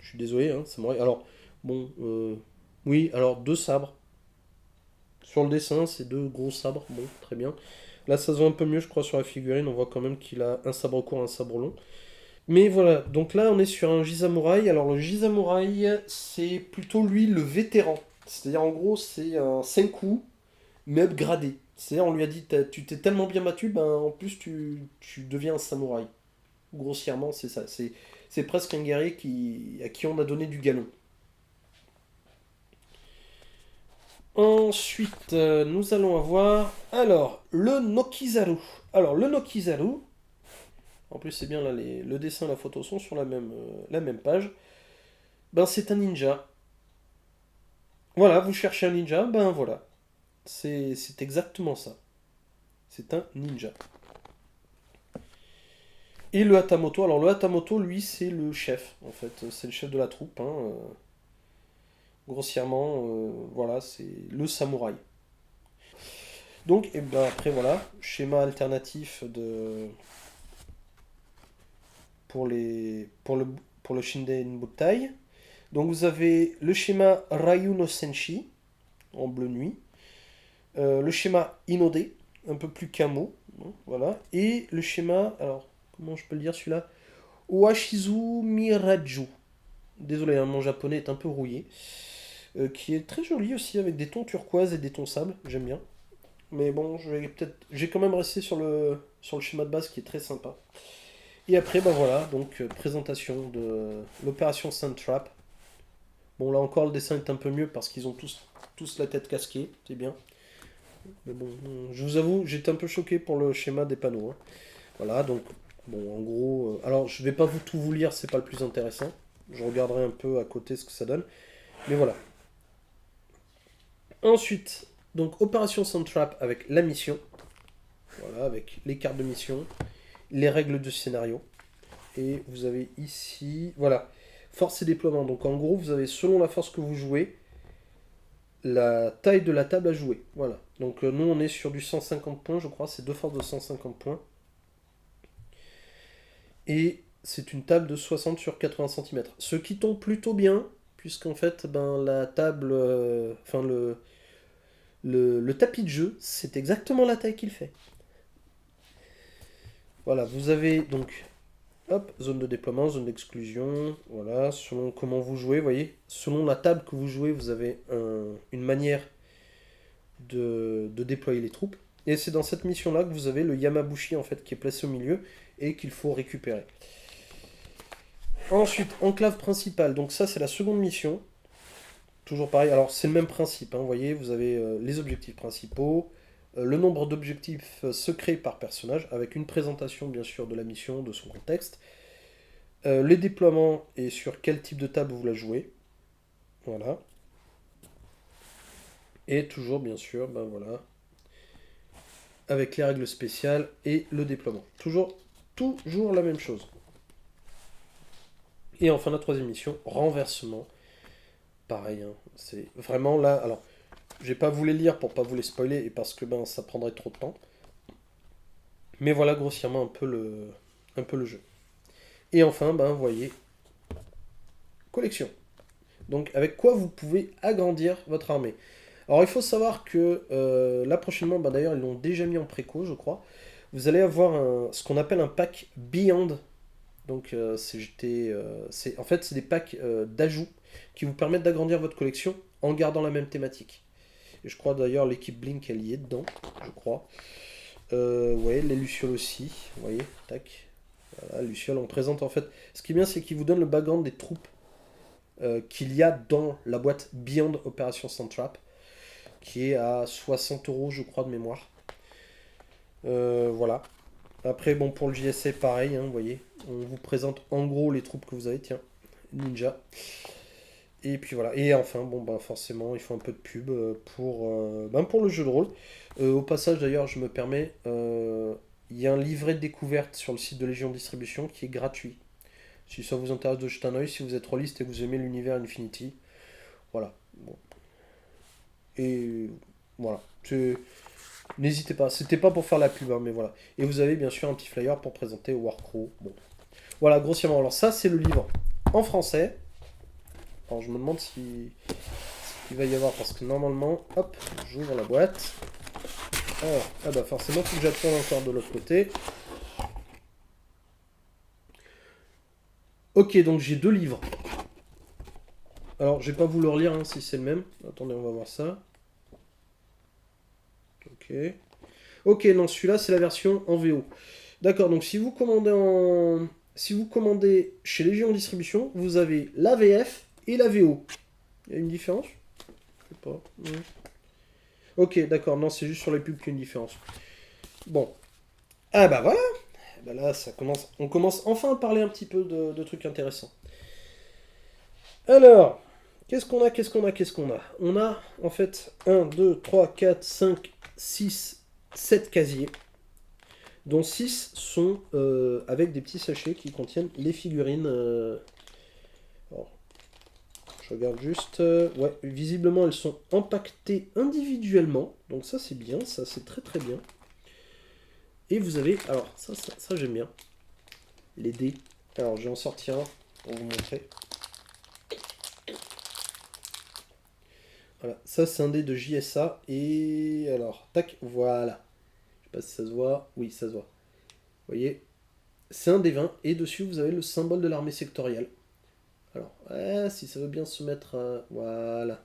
je suis désolé, hein, samouraï. Alors, bon, oui, alors deux sabres. Sur le dessin, c'est deux gros sabres. Bon, très bien. Là, ça se voit un peu mieux, je crois, sur la figurine. On voit quand même qu'il a un sabre court, un sabre long. Mais voilà, donc là, on est sur un Jisamurai. Alors, le Jisamurai, c'est plutôt lui le vétéran. C'est-à-dire, en gros, c'est un Senku, mais upgradé. C'est-à-dire, on lui a dit, tu t'es tellement bien battu, ben en plus, tu deviens un samouraï. Grossièrement, c'est ça. C'est presque un guerrier à qui on a donné du galon. Ensuite, nous allons avoir, alors, le Nokizaru. Alors, le Nokizaru, en plus c'est bien là, le dessin et la photo sont sur la même page. Ben, c'est un ninja. Voilà, vous cherchez un ninja, ben voilà. C'est exactement ça. C'est un ninja. Et le Hatamoto, alors le Hatamoto, lui, c'est le chef, en fait. C'est le chef de la troupe, hein, grossièrement, voilà, c'est le samouraï. Donc, et ben après, voilà, schéma alternatif pour pour le Shinden Butai. Donc, vous avez le schéma Ryu no Senshi, en bleu nuit. Le schéma Inode, un peu plus camo, hein, voilà. Et le schéma, alors, comment je peux le dire celui-là? Oashizu Miraju. Désolé, hein, mon japonais est un peu rouillé. Qui est très joli aussi, avec des tons turquoise et des tons sable, j'aime bien. Mais bon, j'ai quand même resté sur le schéma de base qui est très sympa. Et après, ben voilà, donc présentation de l'opération Sun Trap. Bon, là encore, le dessin est un peu mieux parce qu'ils ont tous la tête casquée, c'est bien. Mais bon, je vous avoue, j'étais un peu choqué pour le schéma des panneaux, hein. Voilà, donc, bon, en gros, alors je vais pas tout vous lire, c'est pas le plus intéressant. Je regarderai un peu à côté ce que ça donne. Mais voilà. Ensuite, donc, opération Sun Trap avec la mission. Voilà, avec les cartes de mission, les règles de scénario. Et vous avez ici, voilà, force et déploiement. Donc en gros, vous avez selon la force que vous jouez, la taille de la table à jouer. Voilà. Donc nous, on est sur du 150 points, je crois. C'est deux forces de 150 points. Et c'est une table de 60 sur 80 cm. Ce qui tombe plutôt bien, puisqu'en fait, ben, la table, enfin le tapis de jeu, c'est exactement la taille qu'il fait. Voilà, vous avez donc hop, zone de déploiement, zone d'exclusion, voilà, selon comment vous jouez, vous voyez, selon la table que vous jouez, vous avez une manière de déployer les troupes. Et c'est dans cette mission-là que vous avez le Yamabushi en fait qui est placé au milieu et qu'il faut récupérer. Ensuite, enclave principale, donc ça c'est la seconde mission. Toujours pareil, alors c'est le même principe, hein, vous voyez, vous avez les objectifs principaux, le nombre d'objectifs secrets par personnage, avec une présentation bien sûr de la mission, de son contexte, les déploiements et sur quel type de table vous la jouez. Voilà. Et toujours, bien sûr, ben voilà, avec les règles spéciales et le déploiement. Toujours la même chose. Et enfin, la troisième mission, renversement. Pareil, hein, c'est vraiment là. Alors, je vais pas vous les lire pour pas vous les spoiler et parce que ben ça prendrait trop de temps. Mais voilà grossièrement un peu le jeu. Et enfin, ben vous voyez, collection. Donc avec quoi vous pouvez agrandir votre armée. Alors il faut savoir que là prochainement, bah, d'ailleurs ils l'ont déjà mis en préco je crois, vous allez avoir ce qu'on appelle un pack Beyond. Donc en fait c'est des packs d'ajout qui vous permettent d'agrandir votre collection en gardant la même thématique. Et je crois d'ailleurs l'équipe Blink elle y est dedans, je crois. Ouais, les Lucioles aussi, vous voyez, tac. Voilà, Lucioles on présente en fait. Ce qui est bien c'est qu'il vous donne le background des troupes qu'il y a dans la boîte Beyond Operation Suntrap, qui est à 60 euros, je crois, de mémoire. Voilà. Après, bon, pour le JSA, pareil, hein, vous voyez. On vous présente en gros les troupes que vous avez. Tiens, Ninja. Et puis voilà. Et enfin, bon, bah, forcément, il faut un peu de pub pour le jeu de rôle. Au passage, d'ailleurs, je me permets, il y a un livret de découverte sur le site de Légion Distribution qui est gratuit. Si ça vous intéresse de jeter un oeil, si vous êtes rôliste et que vous aimez l'univers Infinity. Voilà. Bon. Et voilà. N'hésitez pas. C'était pas pour faire la pub, hein, mais voilà. Et vous avez bien sûr un petit flyer pour présenter Warcrow. Bon. Voilà, grossièrement. Alors ça, c'est le livre en français. Alors je me demande si il va y avoir, parce que normalement, hop, j'ouvre la boîte. Alors, ah bah forcément, il faut que j'attende encore de l'autre côté. Ok, donc j'ai deux livres. Alors, je vais pas vous le relire hein, si c'est le même. Attendez, on va voir ça. Ok. Ok, non, celui-là, c'est la version en VO. D'accord, donc si vous commandez chez Légion Distribution, vous avez la VF et la VO. Il y a une différence? Je sais pas. Ouais. Ok, d'accord, non, c'est juste sur les pubs qu'il y a une différence. Bon. Ah bah voilà. Bah là, ça commence. On commence enfin à parler un petit peu de trucs intéressants. Alors, qu'est-ce qu'on a? On a en fait 1, 2, 3, 4, 5, 6, 7 casiers, dont 6 sont avec des petits sachets qui contiennent les figurines. Alors, je regarde juste. Ouais, visiblement elles sont empaquetées individuellement, donc ça c'est bien, ça c'est très très bien. Et vous avez, alors ça j'aime bien, les dés. Alors je vais en sortir un pour vous montrer. Voilà, ça c'est un dé de JSA. Et alors, tac, voilà. Je sais pas si ça se voit. Oui, ça se voit. Vous voyez, c'est un dé 20 et dessus vous avez le symbole de l'armée sectorielle. Alors, si ça veut bien se mettre. Voilà.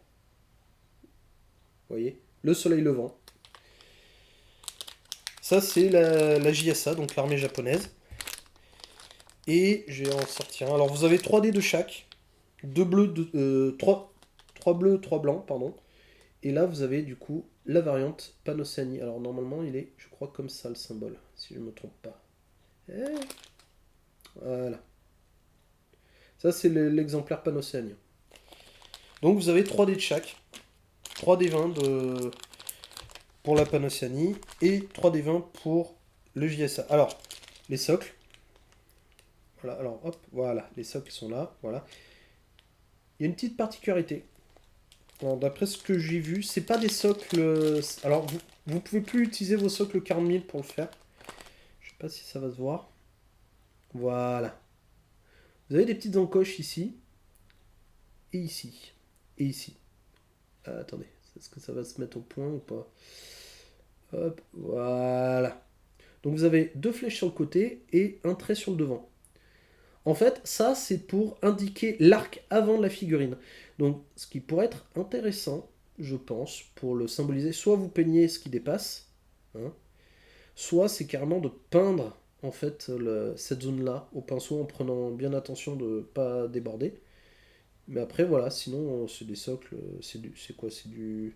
Vous voyez, le soleil levant. Ça c'est la JSA, donc l'armée japonaise. Et je vais en sortir un. Alors vous avez 3 dés de chaque. 2 bleus, 3 bleus, 3 blancs, pardon. Et là, vous avez du coup la variante Panocéanie. Alors normalement, il est, je crois, comme ça le symbole, si je ne me trompe pas. Eh, voilà. Ça, c'est l'exemplaire panocéanien. Donc vous avez 3 dés de chaque. 3 dés 20 pour la Panocéanie et 3 dés 20 pour le JSA. Alors, les socles. Voilà, alors hop, voilà, les socles sont là. Voilà. Il y a une petite particularité. D'après ce que j'ai vu, c'est pas des socles. Alors, vous pouvez plus utiliser vos socles 40 000 pour le faire. Je sais pas si ça va se voir. Voilà. Vous avez des petites encoches ici, et ici, et ici. Attendez, est-ce que ça va se mettre au point ou pas? Hop, voilà. Donc vous avez 2 flèches sur le côté et un trait sur le devant. En fait, ça c'est pour indiquer l'arc avant de la figurine. Donc ce qui pourrait être intéressant, je pense, pour le symboliser, soit vous peignez ce qui dépasse, hein, soit c'est carrément de peindre en fait cette zone-là au pinceau en prenant bien attention de ne pas déborder. Mais après, voilà, sinon, c'est des socles. C'est quoi? C'est du.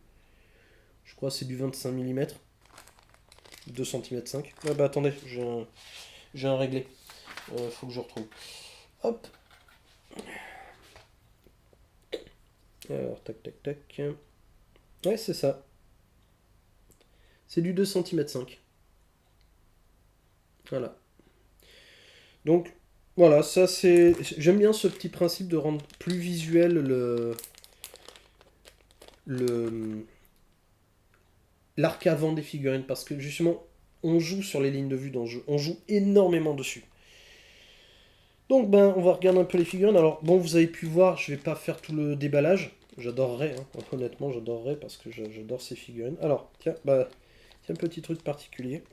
Je crois que c'est du 25 mm. 2 cm 5. Ah bah attendez, j'ai un réglé. Faut que je retrouve. Hop. Alors, tac, tac, tac. Ouais, c'est ça. C'est du 2 cm 5. Voilà. Donc, voilà, ça c'est. J'aime bien ce petit principe de rendre plus visuel le, l'arc avant des figurines parce que justement, on joue sur les lignes de vue dans le jeu. On joue énormément dessus. Donc ben on va regarder un peu les figurines. Alors bon vous avez pu voir, je vais pas faire tout le déballage. J'adorerais, hein. Honnêtement j'adorerais parce que j'adore ces figurines. Alors tiens petit truc particulier.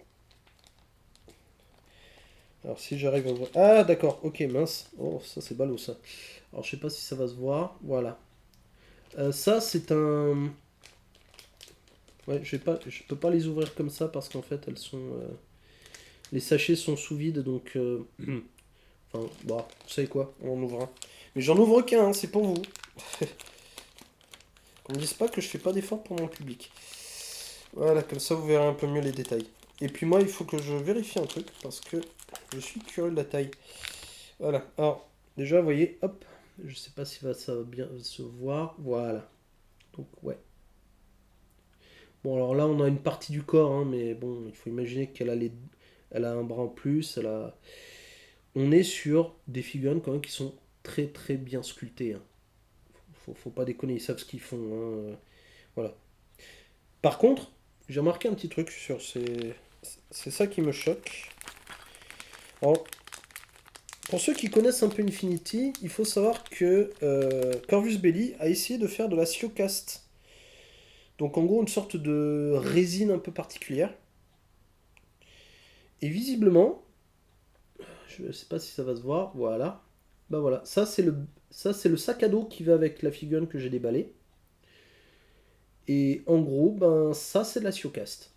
Alors si j'arrive à voir. Ah d'accord, ok mince. Oh ça c'est ballot ça. Alors je sais pas si ça va se voir. Voilà. Ça c'est un. Ouais, je peux pas les ouvrir comme ça parce qu'en fait elles sont. Les sachets sont sous vide donc. Enfin, bon, vous savez quoi, on en ouvre un. Mais j'en ouvre qu'un, hein, c'est pour vous. Qu'on me dise pas que je fais pas d'effort pour mon public. Voilà, comme ça vous verrez un peu mieux les détails. Et puis moi, il faut que je vérifie un truc parce que je suis curieux de la taille. Voilà, alors déjà, vous voyez, hop, je sais pas si ça va bien se voir. Voilà, donc ouais. Bon, alors là, on a une partie du corps, hein, mais bon, il faut imaginer elle a un bras en plus, On est sur des figurines quand même qui sont très très bien sculptées, hein. Faut pas déconner, ils savent ce qu'ils font, hein. Voilà. Par contre, j'ai remarqué un petit truc sur ces. C'est ça qui me choque. Alors, pour ceux qui connaissent un peu Infinity, il faut savoir que Corvus Belli a essayé de faire de la Siocast. Donc en gros une sorte de résine un peu particulière. Et visiblement, je ne sais pas si ça va se voir, voilà. Bah voilà, ça c'est le sac à dos qui va avec la figurine que j'ai déballée. Et en gros, ben ça c'est de la Siocast.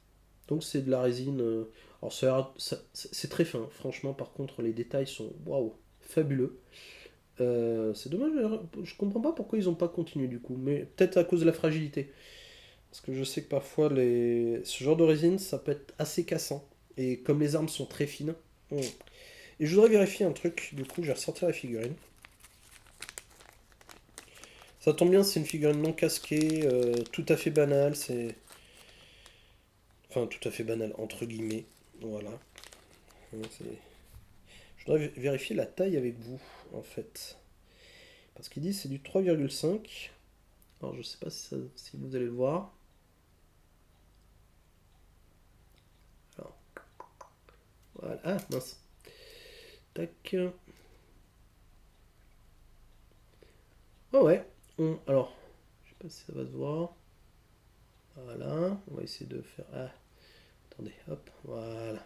Donc c'est de la résine. Alors c'est très fin, franchement. Par contre, les détails sont waouh, fabuleux. C'est dommage, je comprends pas pourquoi ils ont pas continué du coup, mais peut-être à cause de la fragilité. Parce que je sais que parfois, ce genre de résine, ça peut être assez cassant. Et comme les armes sont très fines. Et je voudrais vérifier un truc, du coup, j'ai ressorti la figurine. Ça tombe bien, c'est une figurine non casquée, tout à fait banale, c'est... Enfin, tout à fait banale, entre guillemets. Voilà. Je voudrais vérifier la taille avec vous, en fait. Parce qu'il dit c'est du 3,5. Alors, je sais pas si vous allez le voir. Alors, voilà. Ah, mince. Tac. Ah ouais. Alors, je sais pas si ça va se voir. Voilà. On va essayer de faire... Ah, attendez, hop. Voilà.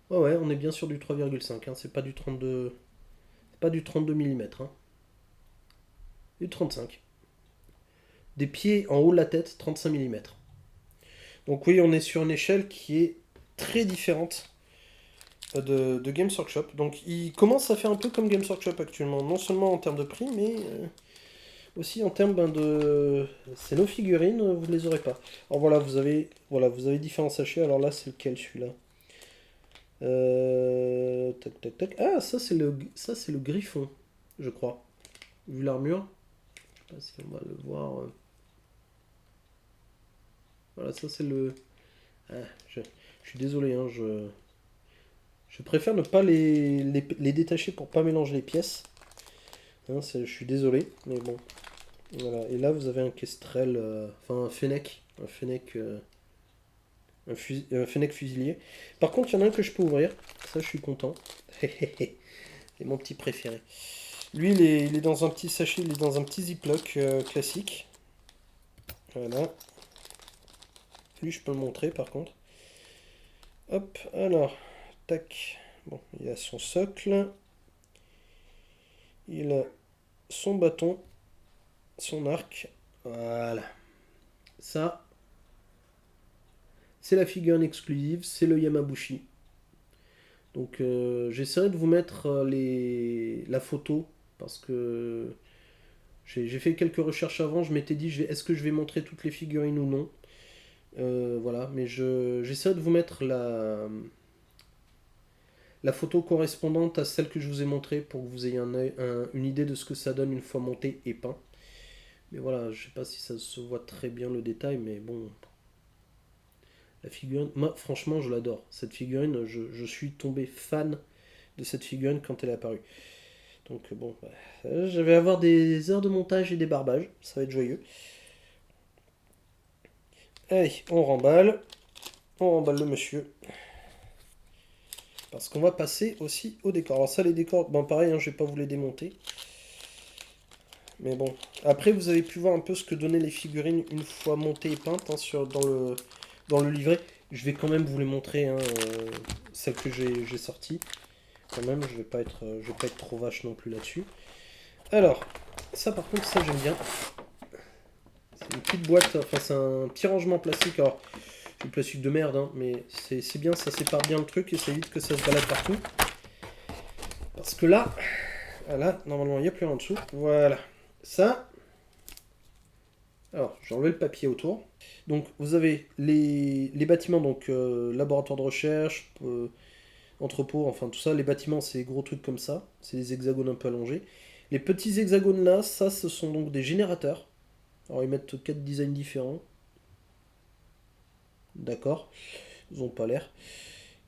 Ouais, ouais, on est bien sur du 3,5. Hein. C'est pas du 32... C'est pas du 32 mm. Hein. Du 35. Des pieds en haut de la tête, 35 mm. Donc oui, on est sur une échelle qui est très différente de Games Workshop. Donc il commence à faire un peu comme Games Workshop actuellement, non seulement en termes de prix, mais aussi en termes de... C'est nos figurines, vous ne les aurez pas. Alors voilà, vous avez différents sachets. Alors là, c'est lequel celui-là? Tac, tac, tac. Ah, ça c'est le griffon, je crois. Vu l'armure, je sais pas si on va le voir. Voilà, ça c'est le... Ah, je suis désolé, hein, je préfère ne pas les détacher pour pas mélanger les pièces. Hein, je suis désolé, mais bon. Voilà. Et là, vous avez un kestrel, enfin un fennec. Un fennec fusilier. Par contre, il y en a un que je peux ouvrir. Ça, je suis content. C'est mon petit préféré. Lui, il est dans un petit sachet, il est dans un petit ziploc classique. Voilà. Lui, je peux le montrer par contre. Hop, alors, tac. Bon, il a son socle. Il a son bâton, son arc. Voilà. Ça, c'est la figurine exclusive, c'est le Yamabushi. Donc j'essaierai de vous mettre la photo parce que j'ai fait quelques recherches avant. Je m'étais dit est-ce que je vais montrer toutes les figurines ou non. Voilà, mais j'essaierai de vous mettre la photo correspondante à celle que je vous ai montrée pour que vous ayez une idée de ce que ça donne une fois monté et peint. Mais voilà, je sais pas si ça se voit très bien le détail, mais bon, la figurine, moi franchement je l'adore. Cette figurine, je suis tombé fan de cette figurine quand elle est apparue. Donc bon, je vais avoir des heures de montage et des barbages, ça va être joyeux. Allez, on remballe le monsieur. Parce qu'on va passer aussi au décor. Alors ça les décors, bon pareil, hein, je vais pas vous les démonter. Mais bon, après vous avez pu voir un peu ce que donnaient les figurines une fois montées et peintes hein, dans le livret. Je vais quand même vous les montrer, hein, celles que j'ai sorties. Quand même, je vais pas être trop vache non plus là-dessus. Alors, ça par contre, ça j'aime bien. C'est une petite boîte, enfin c'est un petit rangement plastique. Alors, c'est du plastique de merde, hein, mais c'est bien, ça sépare bien le truc et ça évite que ça se balade partout. Parce que là, voilà, normalement il n'y a plus rien en dessous. Voilà. Ça. Alors, j'ai enlevé le papier autour. Donc, vous avez les bâtiments, donc laboratoire de recherche, entrepôt, enfin tout ça. Les bâtiments, c'est des gros trucs comme ça. C'est des hexagones un peu allongés. Les petits hexagones là, ça, ce sont donc des générateurs. Alors, ils mettent 4 designs différents. D'accord. Ils n'ont pas l'air.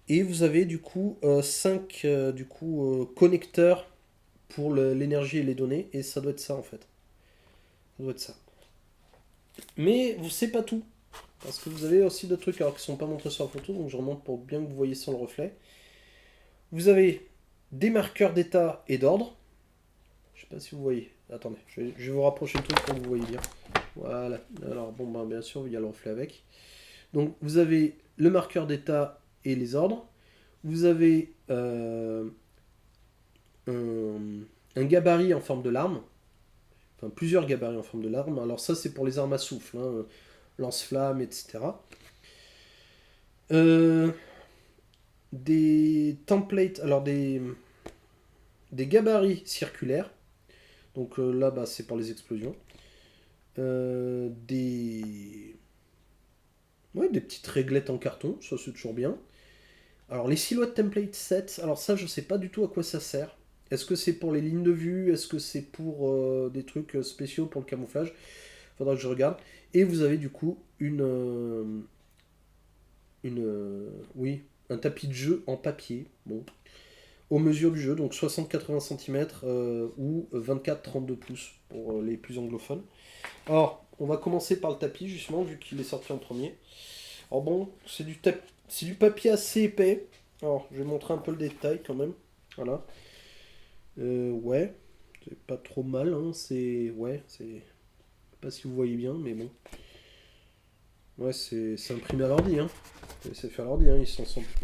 Et vous avez du coup 5 connecteurs pour l'énergie et les données. Et ça doit être ça en fait. Ça doit être ça. Mais vous savez pas tout. Parce que vous avez aussi d'autres trucs alors, qui ne sont pas montrés sur la photo. Donc je remonte pour bien que vous voyez sans le reflet. Vous avez des marqueurs d'état et d'ordre. Je sais pas si vous voyez. Attendez, je vais vous rapprocher le truc pour que vous voyez bien. Voilà. Alors bon, ben, bien sûr, il y a le reflet avec. Donc vous avez le marqueur d'état et les ordres. Vous avez un gabarit en forme de larme. Enfin, plusieurs gabarits en forme de larme. Alors ça, c'est pour les armes à souffle. Hein, lance-flammes, etc. Des templates, alors des gabarits circulaires. Donc là, bah, c'est pour les explosions. des... Ouais, des petites réglettes en carton, ça c'est toujours bien. Alors les silhouettes template set, alors ça je sais pas du tout à quoi ça sert. Est-ce que c'est pour les lignes de vue? Est-ce que c'est pour des trucs spéciaux pour le camouflage? Faudra que je regarde. Et vous avez du coup oui, un tapis de jeu en papier. Bon, aux mesures du jeu, donc 60-80 cm ou 24-32 pouces pour les plus anglophones. Alors, on va commencer par le tapis justement, vu qu'il est sorti en premier. Alors bon, c'est du papier assez épais. Alors, je vais montrer un peu le détail quand même. Voilà. Ouais, c'est pas trop mal. Hein. C'est. Ouais, c'est. Je sais pas si vous voyez bien, mais bon. Ouais, c'est imprimé à l'ordi. Hein. C'est fait à l'ordi, hein. Ils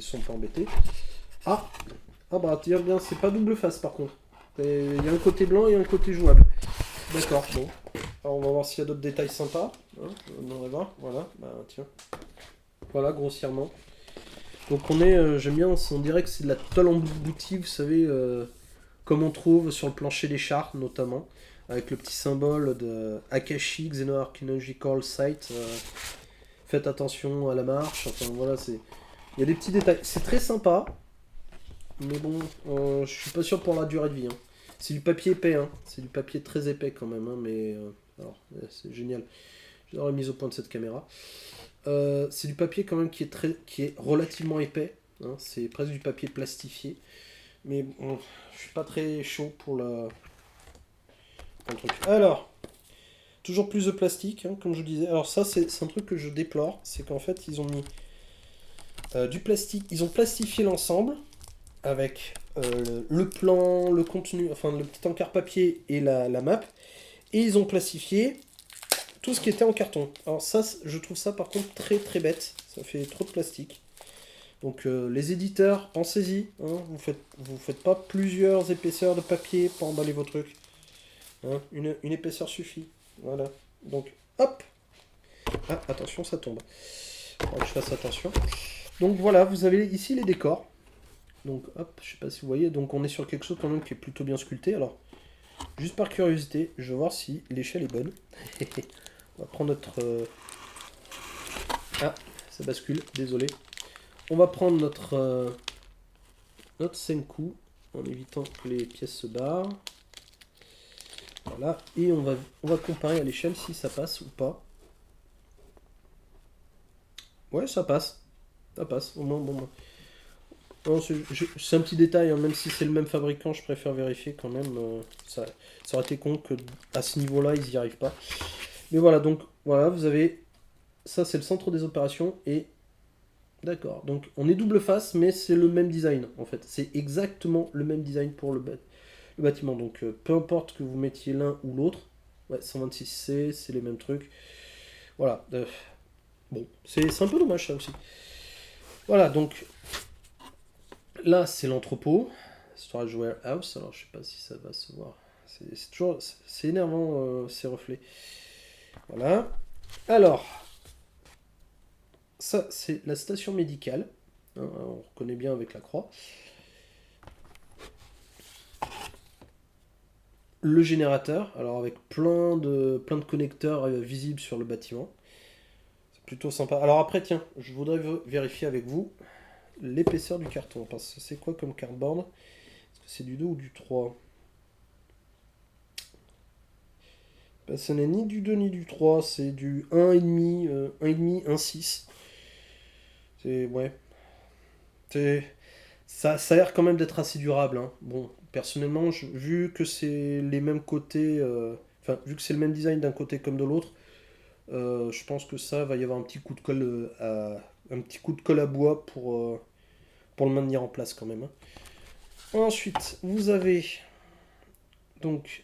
sont pas embêtés. Ah Ah bah, tiens bien, c'est pas double face par contre. Il y a un côté blanc et un côté jouable. D'accord, bon. Alors, on va voir s'il y a d'autres détails sympas. Hein, on va voir. Voilà, bah tiens. Voilà, grossièrement. Donc j'aime bien, on dirait que c'est de la tôle emboutie, vous savez, comme on trouve sur le plancher des chars notamment, avec le petit symbole de Akashi Xenoarchaeological Site. Faites attention à la marche, enfin voilà, il y a des petits détails. C'est très sympa, mais bon, je suis pas sûr pour la durée de vie. Hein. C'est du papier épais, hein. C'est du papier très épais quand même, hein, mais alors, c'est génial. J'aurais mis au point de cette caméra. C'est du papier quand même qui est relativement épais. Hein, c'est presque du papier plastifié. Mais bon, je suis pas très chaud pour le truc. Alors, toujours plus de plastique, hein, comme je disais. Alors ça, c'est un truc que je déplore. C'est qu'en fait, ils ont mis du plastique. Ils ont plastifié l'ensemble avec le plan, le contenu, enfin le petit encart papier et la map. Et ils ont plastifié tout ce qui était en carton. Alors ça, je trouve ça par contre très très bête. Ça fait trop de plastique. Donc les éditeurs, pensez-y. Hein, vous faites pas plusieurs épaisseurs de papier pour emballer vos trucs. Hein, une épaisseur suffit. Voilà. Donc hop. Ah, attention, ça tombe. Faut que je fasse attention. Donc voilà, vous avez ici les décors. Donc hop, je sais pas si vous voyez. Donc on est sur quelque chose quand même qui est plutôt bien sculpté. Alors, juste par curiosité, je vais voir si l'échelle est bonne. On va prendre notre... Ah, ça bascule, désolé. On va prendre notre Senku en évitant que les pièces se barrent. Voilà, et on va comparer à l'échelle si ça passe ou pas. Ouais, ça passe. Ça passe, au moins, bon. Non, c'est un petit détail, hein, même si c'est le même fabricant, je préfère vérifier quand même. Ça aurait été con que à ce niveau-là, ils n'y arrivent pas. Mais voilà, donc voilà, vous avez. Ça, c'est le centre des opérations et. D'accord, donc on est double face, mais c'est le même design en fait. C'est exactement le même design pour le bâtiment. Donc peu importe que vous mettiez l'un ou l'autre. Ouais, 126C, c'est les mêmes trucs. Voilà. Bon, c'est un peu dommage ça aussi. Voilà, donc là c'est l'entrepôt. Storage Warehouse. Alors je sais pas si ça va se voir. C'est toujours. C'est énervant ces reflets. Voilà. Alors, ça c'est la station médicale. Hein, on reconnaît bien avec la croix. Le générateur, alors avec plein de connecteurs visibles sur le bâtiment. C'est plutôt sympa. Alors après, tiens, je voudrais vérifier avec vous l'épaisseur du carton. Parce que c'est quoi comme cardboard? Est-ce que c'est du 2 ou du 3? Ben, ce n'est ni du 2 ni du 3, c'est du 1,5, 1,5, 1,6. C'est. Ouais. C'est. Ça a l'air quand même d'être assez durable. Hein. Bon, personnellement, vu que c'est les mêmes côtés. Enfin, vu que c'est le même design d'un côté comme de l'autre, je pense que ça va y avoir un petit coup de colle un petit coup de colle à bois pour le maintenir en place quand même. Hein. Ensuite, vous avez donc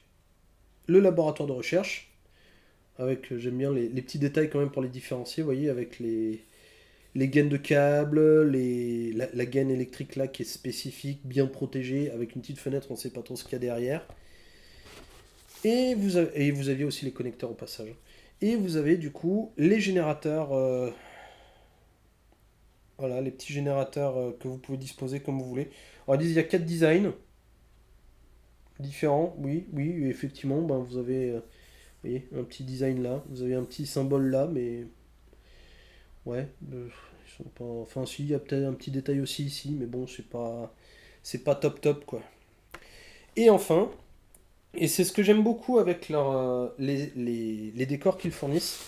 le laboratoire de recherche avec j'aime bien les petits détails quand même pour les différencier, vous voyez, avec les gaines de câbles, la gaine électrique là qui est spécifique, bien protégée, avec une petite fenêtre, on ne sait pas trop ce qu'il y a derrière. Et vous aviez aussi les connecteurs au passage. Et vous avez du coup les générateurs, voilà, les petits générateurs que vous pouvez disposer comme vous voulez. Alors ils disent il y a 4 designs différents, oui, oui, effectivement, ben, Vous voyez, un petit design là. Vous avez un petit symbole là, mais ouais, ils sont pas. Enfin, si, il y a peut-être un petit détail aussi ici, mais bon, c'est pas top top quoi. Et enfin, et c'est ce que j'aime beaucoup avec les décors qu'ils fournissent,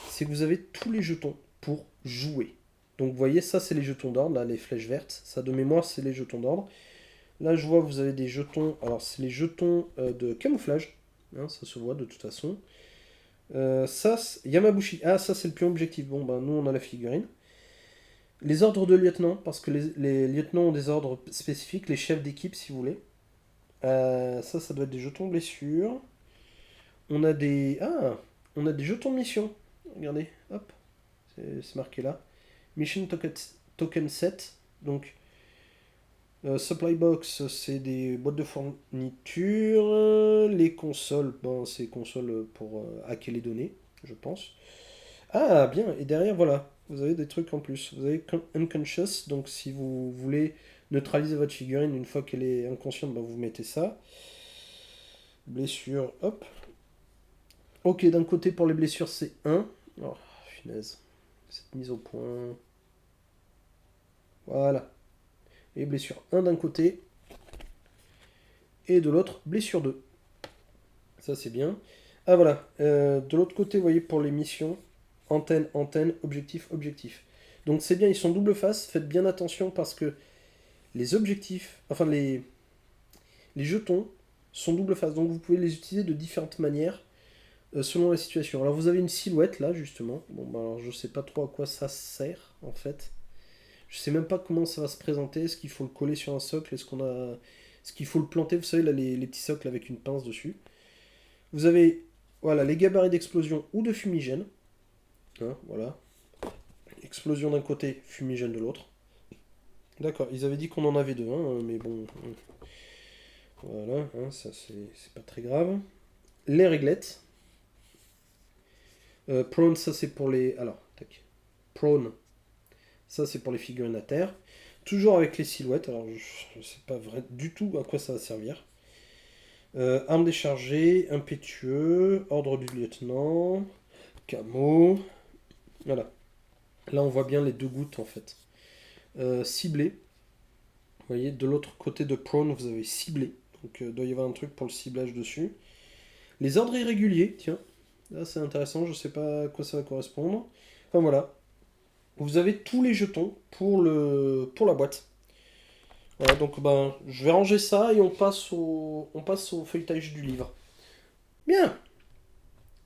c'est que vous avez tous les jetons pour jouer. Donc vous voyez, ça c'est les jetons d'ordre, là les flèches vertes, ça de mémoire c'est les jetons d'ordre. Là je vois vous avez des jetons, alors c'est les jetons de camouflage, hein, ça se voit de toute façon. Yamabushi, ah ça c'est le pion objectif, bon ben nous on a la figurine. Les ordres de lieutenant, parce que les lieutenants ont des ordres spécifiques, les chefs d'équipe si vous voulez. Ça doit être des jetons blessures. On a des. Ah, on a des jetons mission. Regardez, hop, c'est marqué là. Mission token set. Donc, supply box, c'est des boîtes de fourniture. Les consoles, ben, c'est consoles pour hacker les données, je pense. Ah, bien, et derrière, voilà, vous avez des trucs en plus. Vous avez Unconscious, donc si vous voulez neutraliser votre figurine une fois qu'elle est inconsciente, ben, vous mettez ça. Blessure, hop. Ok, d'un côté pour les blessures, c'est 1. Oh, finesse. Cette mise au point. Voilà. Et blessure 1 d'un côté. Et de l'autre, blessure 2. Ça, c'est bien. Ah, voilà. De l'autre côté, vous voyez, pour les missions, antenne, antenne, objectif, objectif. Donc, c'est bien, ils sont double face. Faites bien attention parce que les objectifs, enfin, les jetons sont double face. Donc, vous pouvez les utiliser de différentes manières selon la situation. Alors, vous avez une silhouette là, justement. Bon, bah, alors, je sais pas trop à quoi ça sert, en fait. Je sais même pas comment ça va se présenter. Est-ce qu'il faut le coller sur un socle? Est-ce qu'il faut le planter? Vous savez, là, les petits socles avec une pince dessus. Vous avez voilà, les gabarits d'explosion ou de fumigène. Hein, voilà. Explosion d'un côté, fumigène de l'autre. D'accord, ils avaient dit qu'on en avait deux, hein, mais bon. Voilà, hein, ça c'est pas très grave. Les réglettes. Prone, ça c'est pour les. Alors, tac. Prone, ça c'est pour les figurines à terre. Toujours avec les silhouettes, alors je ne sais pas du tout à quoi ça va servir. Arme déchargée, impétueux, ordre du lieutenant, camo. Voilà. Là on voit bien les deux gouttes en fait. Ciblé. Vous voyez, de l'autre côté de prone, vous avez ciblé. Donc il doit y avoir un truc pour le ciblage dessus. Les ordres irréguliers, tiens. Là c'est intéressant, je ne sais pas à quoi ça va correspondre. Enfin voilà. Vous avez tous les jetons pour la boîte. Voilà, donc ben, je vais ranger ça et on passe au feuilletage du livre. Bien.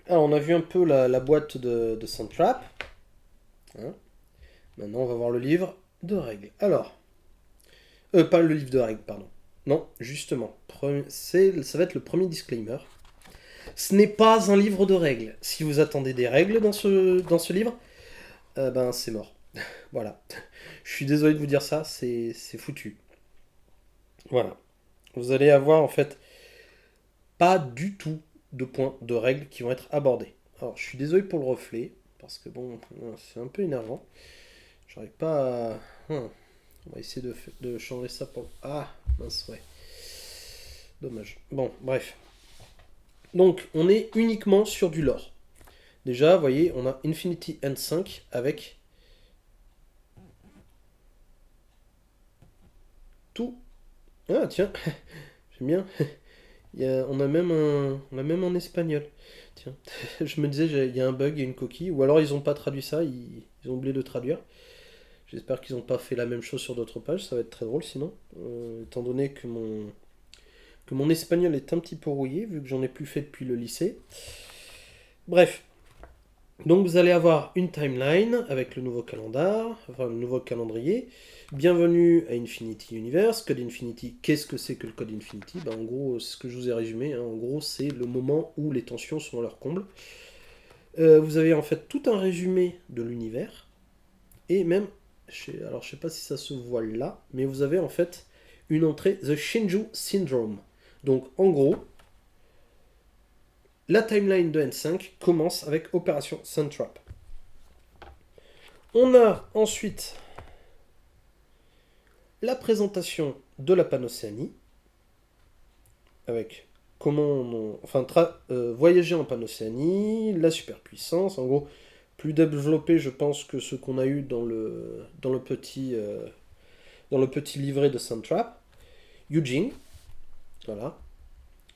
Alors, on a vu un peu la boîte de Soundtrap. Hein. Maintenant, on va voir le livre de règles. Alors, pas le livre de règles, pardon. Non, justement, ça va être le premier disclaimer. Ce n'est pas un livre de règles. Si vous attendez des règles dans ce livre, ben c'est mort. Voilà. Je suis désolé de vous dire ça, c'est foutu. Voilà. Vous allez avoir en fait pas du tout de points de règles qui vont être abordés. Alors, je suis désolé pour le reflet, parce que bon, c'est un peu énervant. J'arrive pas à. On va essayer de changer ça pour. Ah, mince, ouais. Dommage. Bon, bref. Donc, on est uniquement sur du lore. Déjà, vous voyez, on a Infinity End 5 avec tout. Ah, tiens, j'aime bien. On a même en espagnol. Tiens, je me disais, il y a un bug, il y a une coquille. Ou alors ils n'ont pas traduit ça, ils ont oublié de traduire. J'espère qu'ils n'ont pas fait la même chose sur d'autres pages, ça va être très drôle sinon. Étant donné que mon espagnol est un petit peu rouillé, vu que j'en ai plus fait depuis le lycée. Bref. Donc vous allez avoir une timeline avec le nouveau calendrier, enfin le nouveau calendrier. Bienvenue à Infinity Universe. Code Infinity, qu'est-ce que c'est que le Code Infinity? En gros, c'est ce que je vous ai résumé. Hein. En gros, c'est le moment où les tensions sont à leur comble. Vous avez en fait tout un résumé de l'univers. Et même, alors je sais pas si ça se voit là, mais vous avez en fait une entrée, The Shinju Syndrome. Donc en gros, la timeline de N5 commence avec Opération Suntrap. On a ensuite la présentation de la Panocéanie, avec voyager en panocéanie, la superpuissance, en gros, plus développé, je pense, que ce qu'on a eu dans le petit livret de Soundtrap. Eugene, voilà.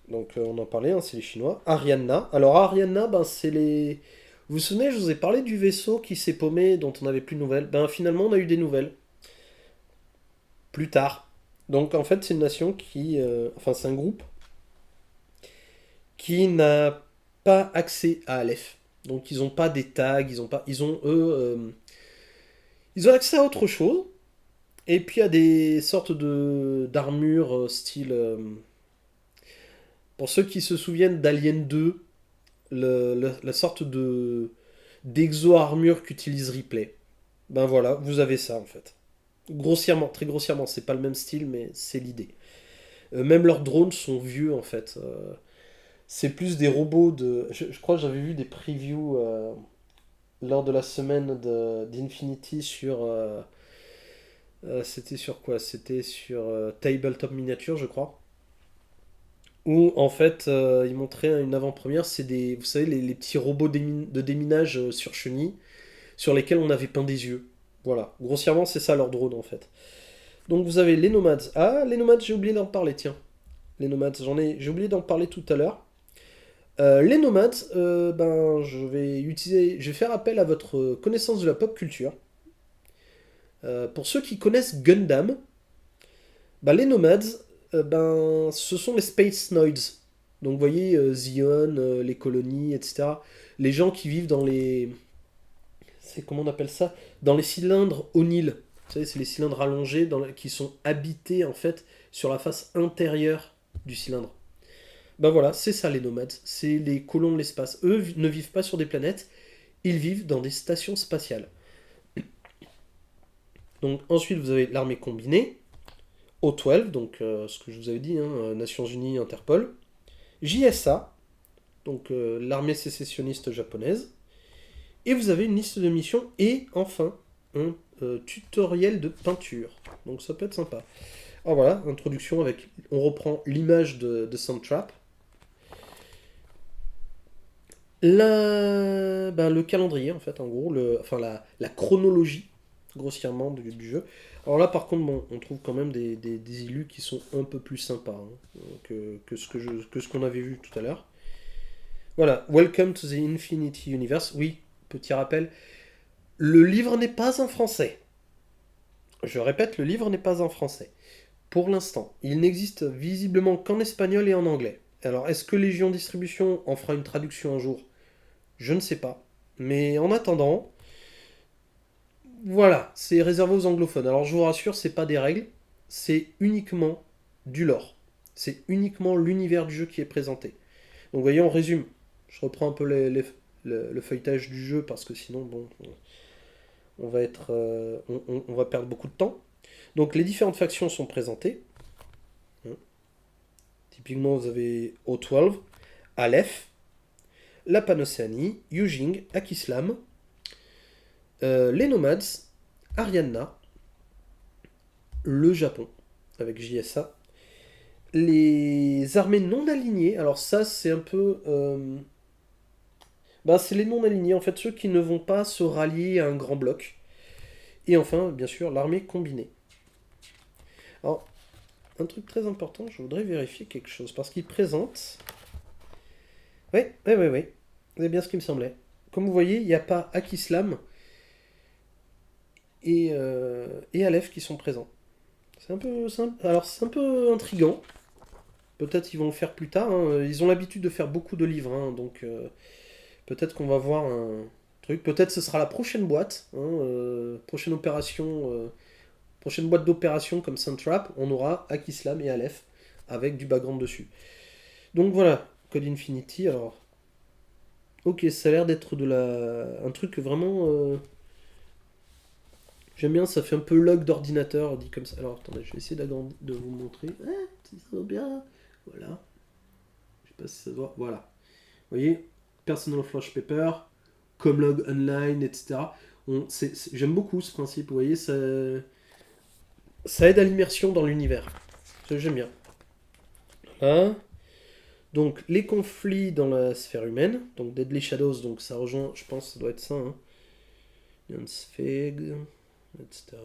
Donc on en parlait, hein, c'est les Chinois. Ariana. Alors Ariana, ben, c'est les... Vous vous souvenez, je vous ai parlé du vaisseau qui s'est paumé, dont on n'avait plus de nouvelles. Ben finalement, on a eu des nouvelles. Plus tard. Donc en fait, c'est une nation qui... enfin, c'est un groupe qui n'a pas accès à Aleph. Donc ils n'ont pas des tags, ils ont pas... Ils ont, eux... ils ont accès à autre chose. Et puis à des sortes de d'armures style... pour ceux qui se souviennent d'Alien 2, la sorte de d'exo-armure qu'utilise Ripley. Ben voilà, vous avez ça en fait. Grossièrement, très grossièrement, c'est pas le même style, mais c'est l'idée. Même leurs drones sont vieux en fait. C'est plus des robots de. Je crois que j'avais vu des previews lors de la semaine d'Infinity sur. C'était sur quoi? C'était sur Tabletop Miniature, je crois. Où en fait, ils montraient une avant-première. C'est des. Vous savez, les petits robots de déminage sur chenilles sur lesquels on avait peint des yeux. Voilà, grossièrement, c'est ça leur drone en fait. Donc vous avez les nomades. Ah, les nomades, j'ai oublié d'en parler, tiens. Les nomades, j'ai oublié d'en parler tout à l'heure. Les nomades, ben, je vais faire appel à votre connaissance de la pop culture. Pour ceux qui connaissent Gundam, ben, les nomades, ben, ce sont les Space Noids. Donc vous voyez, Zion, les colonies, etc. Les gens qui vivent dans les... C'est comment on appelle ça? Dans les cylindres O'Neill. Vous savez, c'est les cylindres allongés qui sont habités en fait sur la face intérieure du cylindre. Ben voilà, c'est ça les nomades. C'est les colons de l'espace. Eux ne vivent pas sur des planètes, ils vivent dans des stations spatiales. Donc ensuite vous avez l'armée combinée, O12, donc ce que je vous avais dit, hein, Nations Unies, Interpol, JSA, donc l'armée sécessionniste japonaise, et vous avez une liste de missions et enfin un tutoriel de peinture. Donc ça peut être sympa. Alors voilà, introduction avec, on reprend l'image de Soundtrap. Le calendrier en fait, en gros, la chronologie grossièrement du jeu. Alors là par contre, bon, on trouve quand même des illus qui sont un peu plus sympas hein, que ce qu'on avait vu tout à l'heure. Voilà, Welcome to the Infinity Universe. Oui, petit rappel, le livre n'est pas en français. Je répète, le livre n'est pas en français. Pour l'instant, il n'existe visiblement qu'en espagnol et en anglais. Alors, est-ce que Légion Distribution en fera une traduction un jour? Je ne sais pas. Mais en attendant, voilà, c'est réservé aux anglophones. Alors, je vous rassure, c'est pas des règles, c'est uniquement du lore. C'est uniquement l'univers du jeu qui est présenté. Donc, vous voyez, on résume. Je reprends un peu le feuilletage du jeu parce que sinon, bon, on va perdre beaucoup de temps. Donc les différentes factions sont présentées. Typiquement, vous avez O12, Aleph, la Panocéanie, Yujing, Akislam, les Nomades, Arianna, le Japon, avec JSA, les armées non alignées. Alors ça, c'est un peu... c'est les non alignés, en fait, ceux qui ne vont pas se rallier à un grand bloc. Et enfin, bien sûr, l'armée combinée. Alors, un truc très important, je voudrais vérifier quelque chose, parce qu'il présente... Oui. C'est bien ce qui me semblait. Comme vous voyez, il n'y a pas Akislam et Aleph qui sont présents. Alors, c'est un peu intriguant. Peut-être ils vont le faire plus tard. Hein. Ils ont l'habitude de faire beaucoup de livres, hein, donc peut-être qu'on va voir un truc. Peut-être ce sera la prochaine boîte, hein, prochaine opération... prochaine boîte d'opération comme Soundtrap, on aura Akislam et Aleph avec du background dessus. Donc voilà, Code Infinity, alors... Ok, ça a l'air d'être un truc vraiment... J'aime bien, ça fait un peu log d'ordinateur, dit comme ça. Alors attendez, je vais essayer de vous montrer. Si ça va bien. Voilà. Je sais pas si ça doit... Voilà. Vous voyez, Personal Flash Paper, Comlog Online, etc. J'aime beaucoup ce principe, vous voyez, ça aide à l'immersion dans l'univers. Ça, j'aime bien. Voilà. Donc les conflits dans la sphère humaine, donc Deadly Shadows, donc ça rejoint, je pense, ça doit être ça, hein. Fig, etc.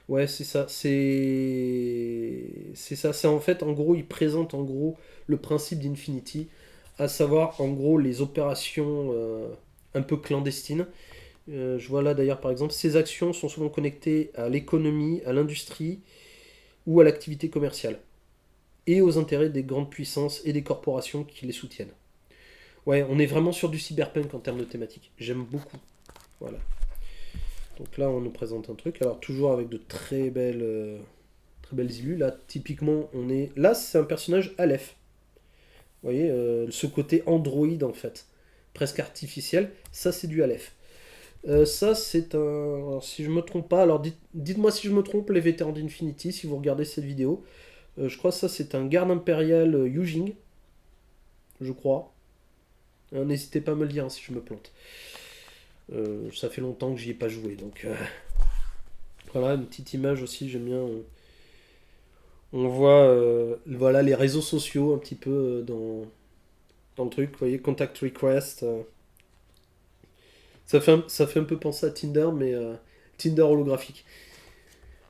Ouais, c'est ça. C'est ça. C'est en fait, en gros, il présente en gros le principe d'Infinity, à savoir en gros les opérations un peu clandestines. Je vois là d'ailleurs par exemple, ces actions sont souvent connectées à l'économie, à l'industrie ou à l'activité commerciale et aux intérêts des grandes puissances et des corporations qui les soutiennent. Ouais, on est vraiment sur du cyberpunk en termes de thématique. J'aime beaucoup. Voilà. Donc là, on nous présente un truc. Alors toujours avec de très belles illus. Là, typiquement, on est. Là, c'est un personnage Aleph. Vous voyez, ce côté androïde en fait, presque artificiel. Ça, c'est du Aleph. Ça, c'est un. Alors, si je me trompe pas, alors dites-moi si je me trompe, les vétérans d'Infinity, si vous regardez cette vidéo. Je crois que ça, c'est un garde impérial Yujing, je crois. N'hésitez pas à me le dire hein, si je me plante. Ça fait longtemps que j'y ai pas joué, donc voilà, une petite image aussi, j'aime bien. On voit voilà, les réseaux sociaux un petit peu dans le truc, vous voyez, contact request. Ça fait un peu penser à Tinder, mais Tinder holographique.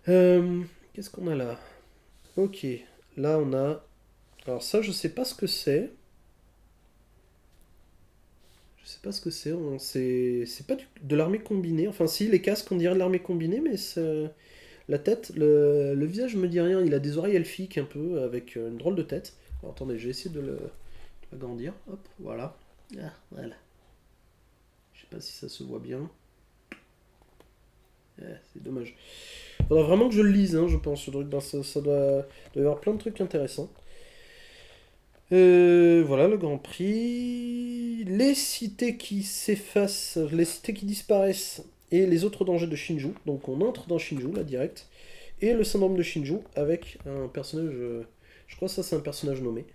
Qu'est-ce qu'on a là? Ok, là on a. Alors ça, je sais pas ce que c'est. Je sais pas ce que c'est. C'est pas de l'armée combinée. Enfin, si, les casques, on dirait de l'armée combinée, mais la tête, le visage me dit rien. Il a des oreilles elfiques un peu, avec une drôle de tête. Alors, attendez, j'ai essayé de l'agrandir. Hop, voilà. Ah, voilà. Je sais pas si ça se voit bien. C'est dommage. Faudra vraiment que je le lise, hein, je pense. Ce truc. Ben, ça doit y avoir plein de trucs intéressants. Voilà le Grand Prix. Les cités qui s'effacent, les cités qui disparaissent et les autres dangers de Shinju. Donc on entre dans Shinju là direct. Et le syndrome de Shinju avec un personnage. Je crois que ça c'est un personnage nommé,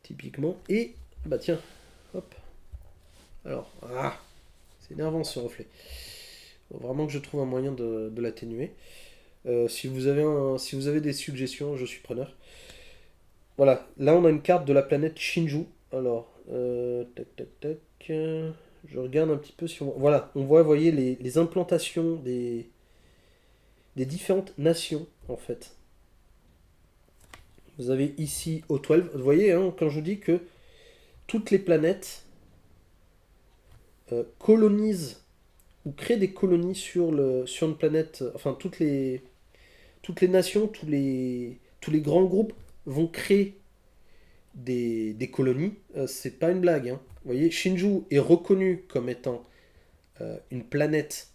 typiquement. Et bah tiens, hop. Alors, c'est énervant ce reflet. Faut vraiment que je trouve un moyen de l'atténuer. Si vous avez des suggestions, je suis preneur. Voilà, là on a une carte de la planète Shinju. Alors, tac tac tac. Je regarde un petit peu si on voit. Voilà, on voit, vous voyez, les implantations des différentes nations en fait. Vous avez ici au 12, vous voyez, hein, quand je vous dis que toutes les planètes colonisent ou créent des colonies sur une planète, enfin toutes les nations, tous les grands groupes vont créer des colonies, c'est pas une blague, hein. Vous voyez, Shinju est reconnu comme étant une planète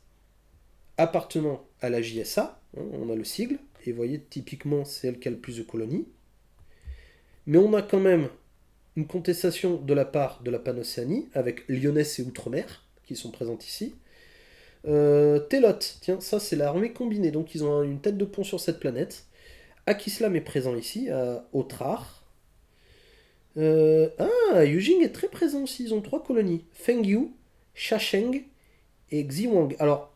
appartenant à la JSA, hein, on a le sigle, et vous voyez, typiquement, c'est elle qui a le plus de colonies. Mais on a quand même une contestation de la part de la Panocéanie, avec Lyonesse et Outre-mer, qui sont présentes ici. Telot, tiens, ça c'est l'armée combinée, donc ils ont une tête de pont sur cette planète. Akislam est présent ici, à Otrar. Yujing est très présent aussi, ils ont trois colonies. Fengyu, Shasheng et Xiwang. Alors,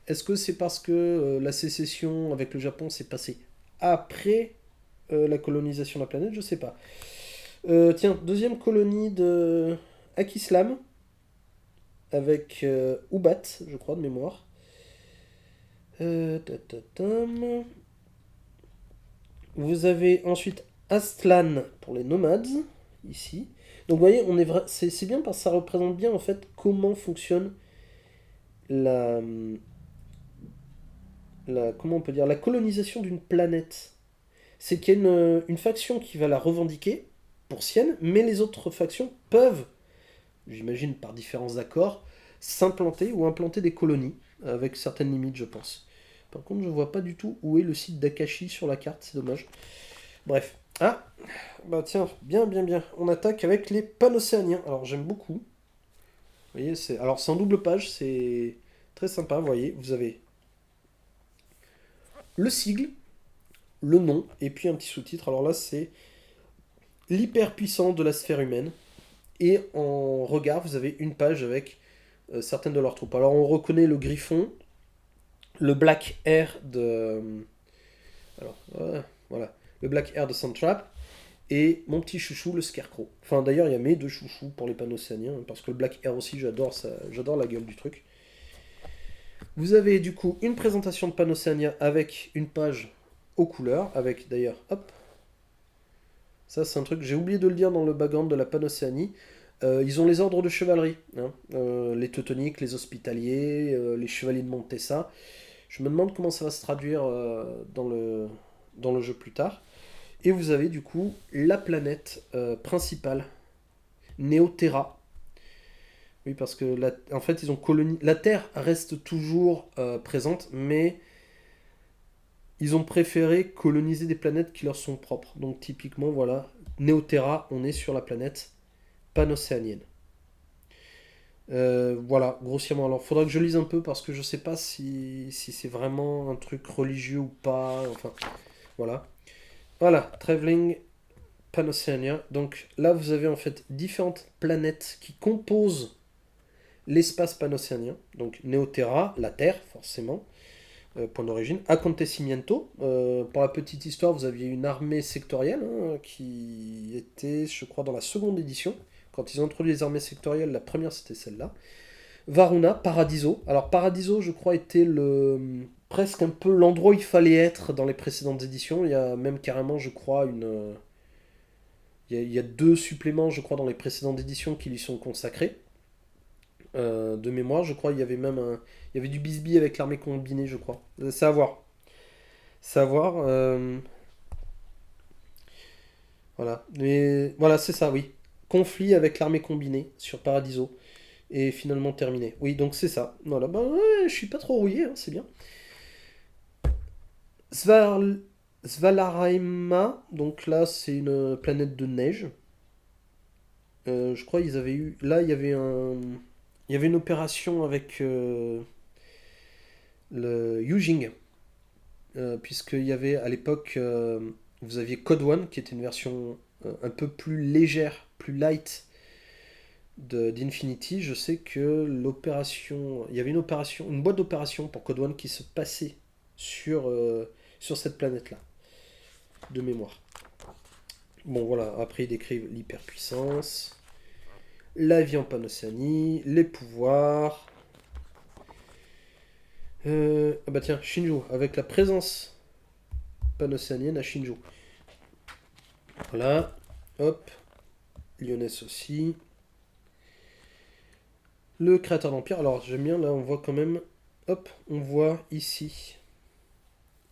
est-ce que c'est parce que la sécession avec le Japon s'est passée après la colonisation de la planète? Je sais pas. Tiens, deuxième colonie de Akislam, avec Ubat, je crois, de mémoire. Tatatam. Vous avez ensuite Astlan pour les nomades, ici. Donc vous voyez, c'est bien parce que ça représente bien en fait comment fonctionne la, comment on peut dire, la colonisation d'une planète. C'est qu'il y a une faction qui va la revendiquer pour sienne, mais les autres factions peuvent, j'imagine par différents accords, s'implanter ou implanter des colonies, avec certaines limites, je pense. Par contre, je vois pas du tout où est le site d'Akashi sur la carte, c'est dommage. Bref. Ah, bah tiens, bien, bien, bien. On attaque avec les Panocéaniens. Alors j'aime beaucoup. Vous voyez, c'est en double page, c'est très sympa. Vous voyez, vous avez le sigle, le nom, et puis un petit sous-titre. Alors là, c'est l'hyperpuissance de la sphère humaine. Et en regard, vous avez une page avec certaines de leurs troupes. Alors on reconnaît le Griffon, le Black Air de... Alors, voilà. le Black Air de Soundtrap, et mon petit chouchou, le Scarecrow. Enfin, d'ailleurs, il y a mes deux chouchous pour les panneaux océaniens, parce que le Black Air aussi, j'adore ça, j'adore la gueule du truc. Vous avez du coup une présentation de Panocéania avec une page aux couleurs, avec d'ailleurs, hop, ça c'est un truc, j'ai oublié de le dire dans le background de la Panocéanie. Ils ont les ordres de chevalerie, hein, les teutoniques, les hospitaliers, les chevaliers de Montessa. Je me demande comment ça va se traduire dans le jeu plus tard. Et vous avez du coup la planète principale, Neoterra. Oui, parce que en fait, ils ont la Terre reste toujours présente, mais ils ont préféré coloniser des planètes qui leur sont propres. Donc typiquement, voilà, Neoterra, on est sur la planète panocéanienne. Voilà, grossièrement. Alors, faudra que je lise un peu parce que je sais pas si c'est vraiment un truc religieux ou pas. Enfin, voilà. Voilà, Traveling Panocéania. Donc là, vous avez en fait différentes planètes qui composent l'espace panocéanien. Donc Neoterra, la Terre, forcément, point d'origine. Acontecimiento, pour la petite histoire, vous aviez une armée sectorielle hein, qui était, je crois, dans la seconde édition. Quand ils ont introduit les armées sectorielles, la première c'était celle-là. Varuna, Paradiso. Alors Paradiso, je crois, était presque un peu l'endroit où il fallait être dans les précédentes éditions. Il y a même carrément, je crois, il y a deux suppléments, je crois, dans les précédentes éditions qui lui sont consacrés. De mémoire, je crois, il y avait même il y avait du bisbee avec l'armée combinée, je crois. C'est à voir. C'est à voir. Voilà. Mais voilà, c'est ça, oui. Conflit avec l'armée combinée sur Paradiso. Et finalement terminé. Oui, donc c'est ça. Voilà, bah ouais, je suis pas trop rouillé, hein, c'est bien. Svalaraima, donc là c'est une planète de neige. Je crois qu'ils avaient eu. Là, il y avait une opération avec le Yujing. Puisqu'il y avait à l'époque. Vous aviez Code One, qui était une version un peu plus légère, plus light d'Infinity. Je sais que l'opération. Il y avait une opération, une boîte d'opération pour Code One qui se passait sur cette planète-là, de mémoire. Bon voilà, après ils décrivent l'hyperpuissance, la vie en Panocéanie, les pouvoirs. Ah bah tiens, Shinju, avec la présence panocéanienne à Shinju. Voilà, hop, Lyonès aussi. Le créateur d'Empire, alors j'aime bien, là on voit quand même, hop, on voit ici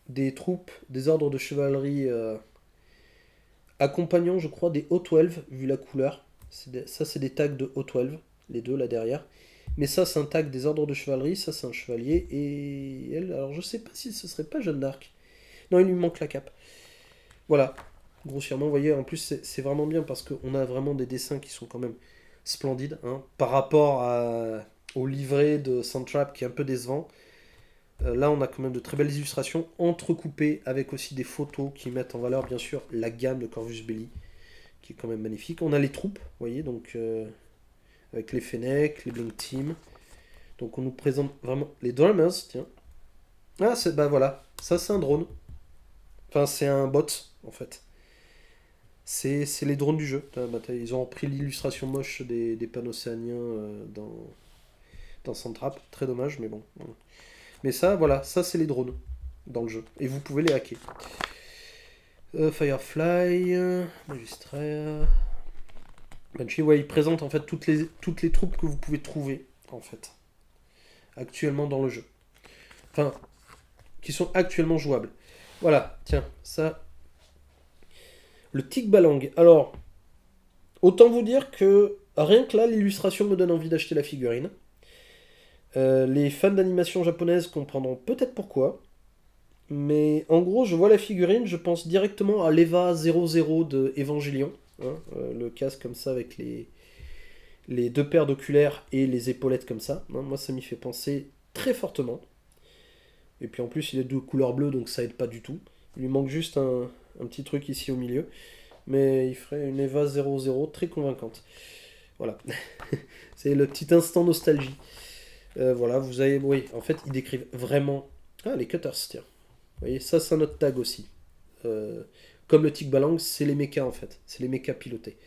des troupes, des ordres de chevalerie accompagnant, je crois, des O12, vu la couleur. Ça, c'est des tags de O12, les deux là derrière. Mais ça, c'est un tag des ordres de chevalerie, ça, c'est un chevalier. Et elle, alors je sais pas si ce serait pas Jeanne d'Arc. Non, il lui manque la cape. Voilà, grossièrement, vous voyez, en plus, c'est vraiment bien parce qu'on a vraiment des dessins qui sont quand même splendides hein, par rapport au livret de Soundtrap qui est un peu décevant. Là, on a quand même de très belles illustrations entrecoupées avec aussi des photos qui mettent en valeur, bien sûr, la gamme de Corvus Belli, qui est quand même magnifique. On a les troupes, vous voyez, donc avec les Fennec, les Blink Team. Donc on nous présente vraiment les drummers, tiens. Ah, bah voilà, ça c'est un drone. Enfin, c'est un bot, en fait. C'est les drones du jeu. Ils ont repris l'illustration moche des panneaux océaniens dans Soundtrap. Très dommage, mais bon. Mais ça, voilà, ça c'est les drones dans le jeu. Et vous pouvez les hacker. Firefly, Magistrat, Banshee, ouais, il présente en fait toutes les troupes que vous pouvez trouver, en fait, actuellement dans le jeu. Enfin, qui sont actuellement jouables. Voilà, tiens, ça. Le Tikbalang. Alors, autant vous dire que rien que là, l'illustration me donne envie d'acheter la figurine. Les fans d'animation japonaise comprendront peut-être pourquoi. Mais en gros, je vois la figurine, je pense directement à l'Eva 00 de Evangelion. Hein, le casque comme ça avec les deux paires d'oculaires et les épaulettes comme ça. Hein, moi, ça m'y fait penser très fortement. Et puis en plus, il est de couleur bleue, donc ça aide pas du tout. Il lui manque juste un petit truc ici au milieu. Mais il ferait une Eva 00 très convaincante. Voilà. C'est le petit instant nostalgie. Voilà, vous avez... Oui, en fait, ils décrivent vraiment... Ah, les cutters, tiens. Vous voyez, ça, c'est un autre tag aussi. comme le Tic Balang, c'est les mechas en fait. C'est les mechas pilotés.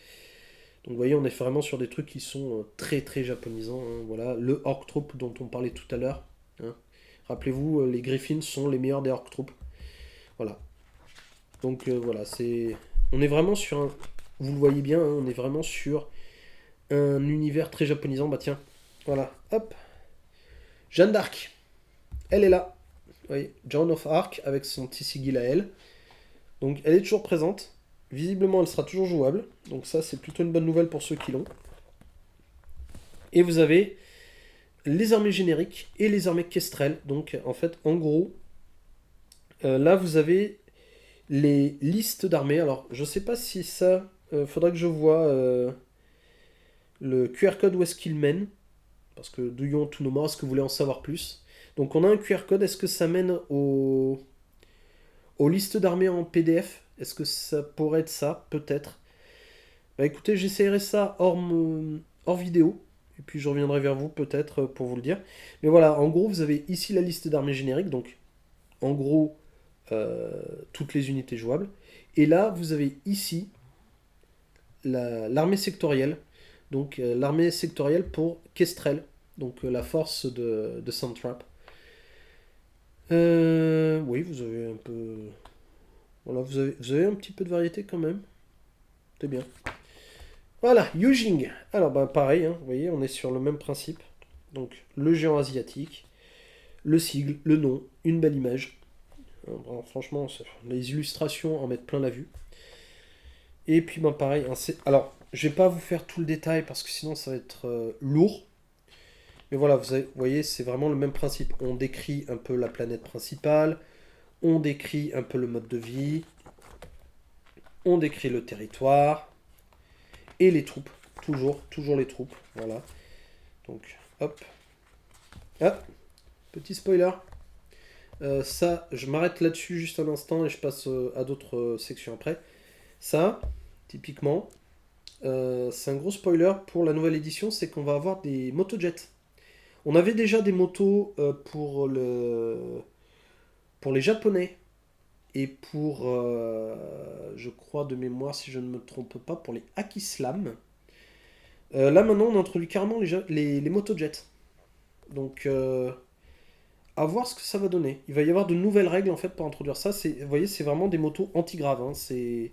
Donc vous voyez, on est vraiment sur des trucs qui sont très très japonisants, hein. Voilà, le Orc Troop dont on parlait tout à l'heure, hein. Rappelez-vous, les Griffins sont les meilleurs des Orc Troop. Voilà. Donc voilà, c'est. On est vraiment sur un. Vous le voyez bien, hein, on est vraiment sur un univers très japonisant. Bah tiens, voilà, hop. Jeanne d'Arc, elle est là. Vous voyez, Joan of Arc avec son petit sigil à elle. Donc elle est toujours présente. Visiblement, elle sera toujours jouable. Donc ça, c'est plutôt une bonne nouvelle pour ceux qui l'ont. Et vous avez les armées génériques et les armées kestrel. Donc en fait, en gros, là vous avez les listes d'armées. Alors je sais pas si ça, faudrait que je vois le QR code où est-ce qu'il mène. Parce que do you want to know more, est-ce que vous voulez en savoir plus? Donc on a un QR code, est-ce que ça mène aux listes d'armées en PDF? Est-ce que ça pourrait être ça? Peut-être. Bah écoutez, j'essaierai ça hors vidéo. Et puis je reviendrai vers vous peut-être pour vous le dire. Mais voilà, en gros, vous avez ici la liste d'armées génériques. Donc en gros, toutes les unités jouables. Et là, vous avez ici l'armée sectorielle. Donc l'armée sectorielle pour Kestrel. Donc la force de Sandtrap. Oui, vous avez un peu. Voilà, vous avez un petit peu de variété quand même. C'est bien. Voilà, Yujing. Alors, bah, pareil, hein, vous voyez, on est sur le même principe. Donc, le géant asiatique, le sigle, le nom, une belle image. Bon, franchement, les illustrations en mettent plein la vue. Et puis, bah, pareil, alors, je vais pas vous faire tout le détail parce que sinon ça va être lourd. Mais voilà, vous voyez, c'est vraiment le même principe. On décrit un peu la planète principale, on décrit un peu le mode de vie, on décrit le territoire et les troupes. Toujours les troupes. Voilà. Donc, hop. Ah, petit spoiler. Ça, je m'arrête là-dessus juste un instant et je passe à d'autres sections après. Ça, typiquement, c'est un gros spoiler pour la nouvelle édition, c'est qu'on va avoir des motojets. On avait déjà des motos pour les Japonais et pour, je crois de mémoire, si je ne me trompe pas, pour les Akislam. Là maintenant, on introduit carrément les motojets. Donc, à voir ce que ça va donner. Il va y avoir de nouvelles règles en fait pour introduire ça. Vous voyez, c'est vraiment des motos anti-graves, hein. C'est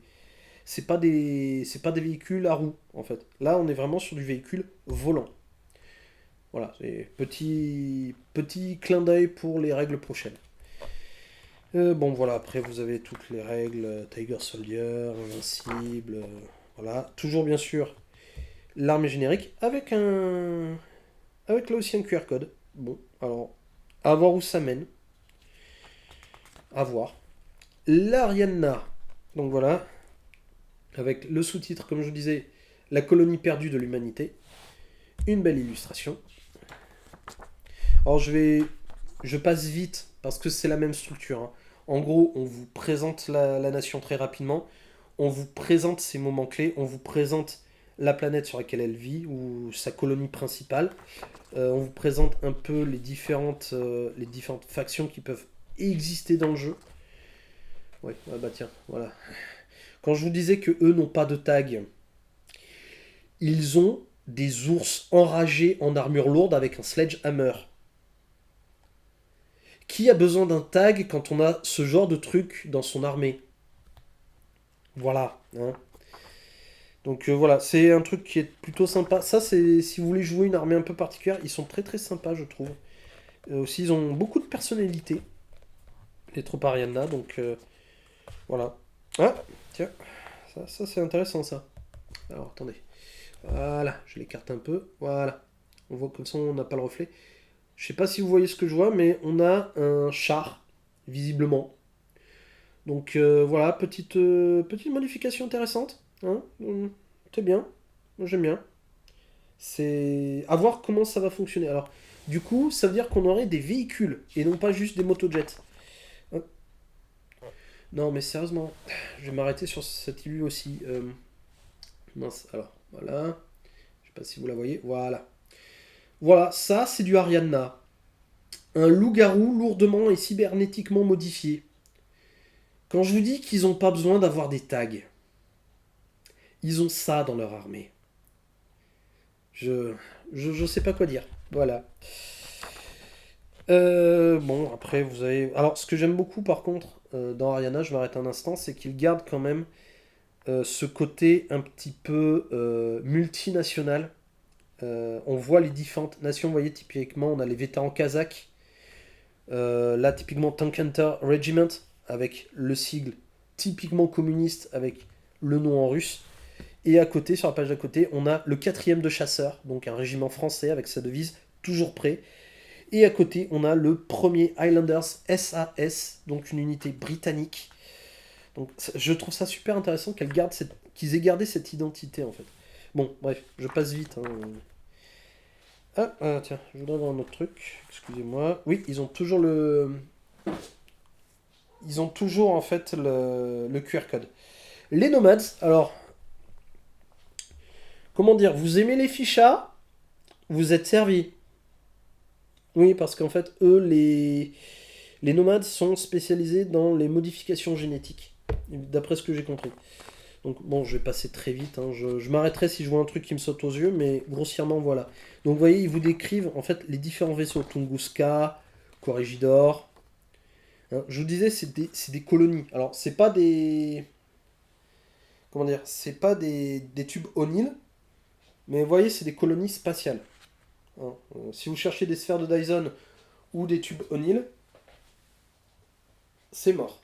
pas des véhicules à roues en fait. Là, on est vraiment sur du véhicule volant. Voilà, c'est petit clin d'œil pour les règles prochaines. Bon voilà, après vous avez toutes les règles, Tiger Soldier, Invincible, voilà. Toujours bien sûr l'armée générique avec là aussi un QR code. Bon, alors, à voir où ça mène. À voir. L'Arianna. Donc voilà, avec le sous-titre, comme je vous disais, La colonie perdue de l'humanité. Une belle illustration. Alors je passe vite parce que c'est la même structure, hein. En gros, on vous présente la nation très rapidement, on vous présente ses moments clés, on vous présente la planète sur laquelle elle vit ou sa colonie principale. On vous présente un peu les différentes factions qui peuvent exister dans le jeu. Ouais, ah bah tiens, voilà. Quand je vous disais que eux n'ont pas de tag, ils ont des ours enragés en armure lourde avec un sledgehammer. Qui a besoin d'un tag quand on a ce genre de truc dans son armée? Voilà, hein. Donc voilà, c'est un truc qui est plutôt sympa. Ça, c'est si vous voulez jouer une armée un peu particulière, ils sont très très sympas, je trouve. Aussi, ils ont beaucoup de personnalité, les troupes Ariana, donc voilà. Ah, tiens, ça c'est intéressant ça. Alors attendez, voilà, je l'écarte un peu, voilà. On voit comme ça, on n'a pas le reflet. Je sais pas si vous voyez ce que je vois, mais on a un char, visiblement. Donc voilà, petite modification intéressante, hein. C'est bien, moi j'aime bien. C'est à voir comment ça va fonctionner. Alors, du coup, ça veut dire qu'on aurait des véhicules et non pas juste des motojets. Hein. Non, mais sérieusement, je vais m'arrêter sur cette illu aussi. Mince, alors, voilà. Je sais pas si vous la voyez. Voilà. Voilà, ça, c'est du Ariana. Un loup-garou lourdement et cybernétiquement modifié. Quand je vous dis qu'ils n'ont pas besoin d'avoir des tags, ils ont ça dans leur armée. Je sais pas quoi dire. Voilà. Bon, après, vous avez... Alors, ce que j'aime beaucoup, par contre, dans Ariana, je m'arrête un instant, c'est qu'ils gardent quand même ce côté un petit peu multinational. On voit les différentes nations, vous voyez, typiquement, on a les vétérans kazakhs. Là, typiquement, Tank Hunter Regiment, avec le sigle typiquement communiste, avec le nom en russe. Et à côté, sur la page d'à côté, on a le 4e de chasseurs, donc un régiment français avec sa devise toujours prêt. Et à côté, on a le 1er Highlanders SAS, donc une unité britannique. Donc je trouve ça super intéressant qu'ils aient gardé cette identité en fait. Bon, bref, je passe vite. Tiens, je voudrais voir un autre truc. Excusez-moi. Oui, ils ont toujours Ils ont toujours en fait le QR code. Les nomades, alors, comment dire, vous aimez les fichas, vous êtes servi. Oui, parce qu'en fait, eux, les nomades sont spécialisés dans les modifications génétiques, d'après ce que j'ai compris. Donc bon, je vais passer très vite, hein. Je m'arrêterai si je vois un truc qui me saute aux yeux, mais grossièrement, voilà. Donc vous voyez, ils vous décrivent en fait les différents vaisseaux, Tunguska, Corregidor. Hein, je vous disais, c'est des colonies. Alors, c'est pas des... Comment dire? C'est pas des tubes O'Neill, mais vous voyez, c'est des colonies spatiales. Hein. Si vous cherchez des sphères de Dyson ou des tubes O'Neill, c'est mort.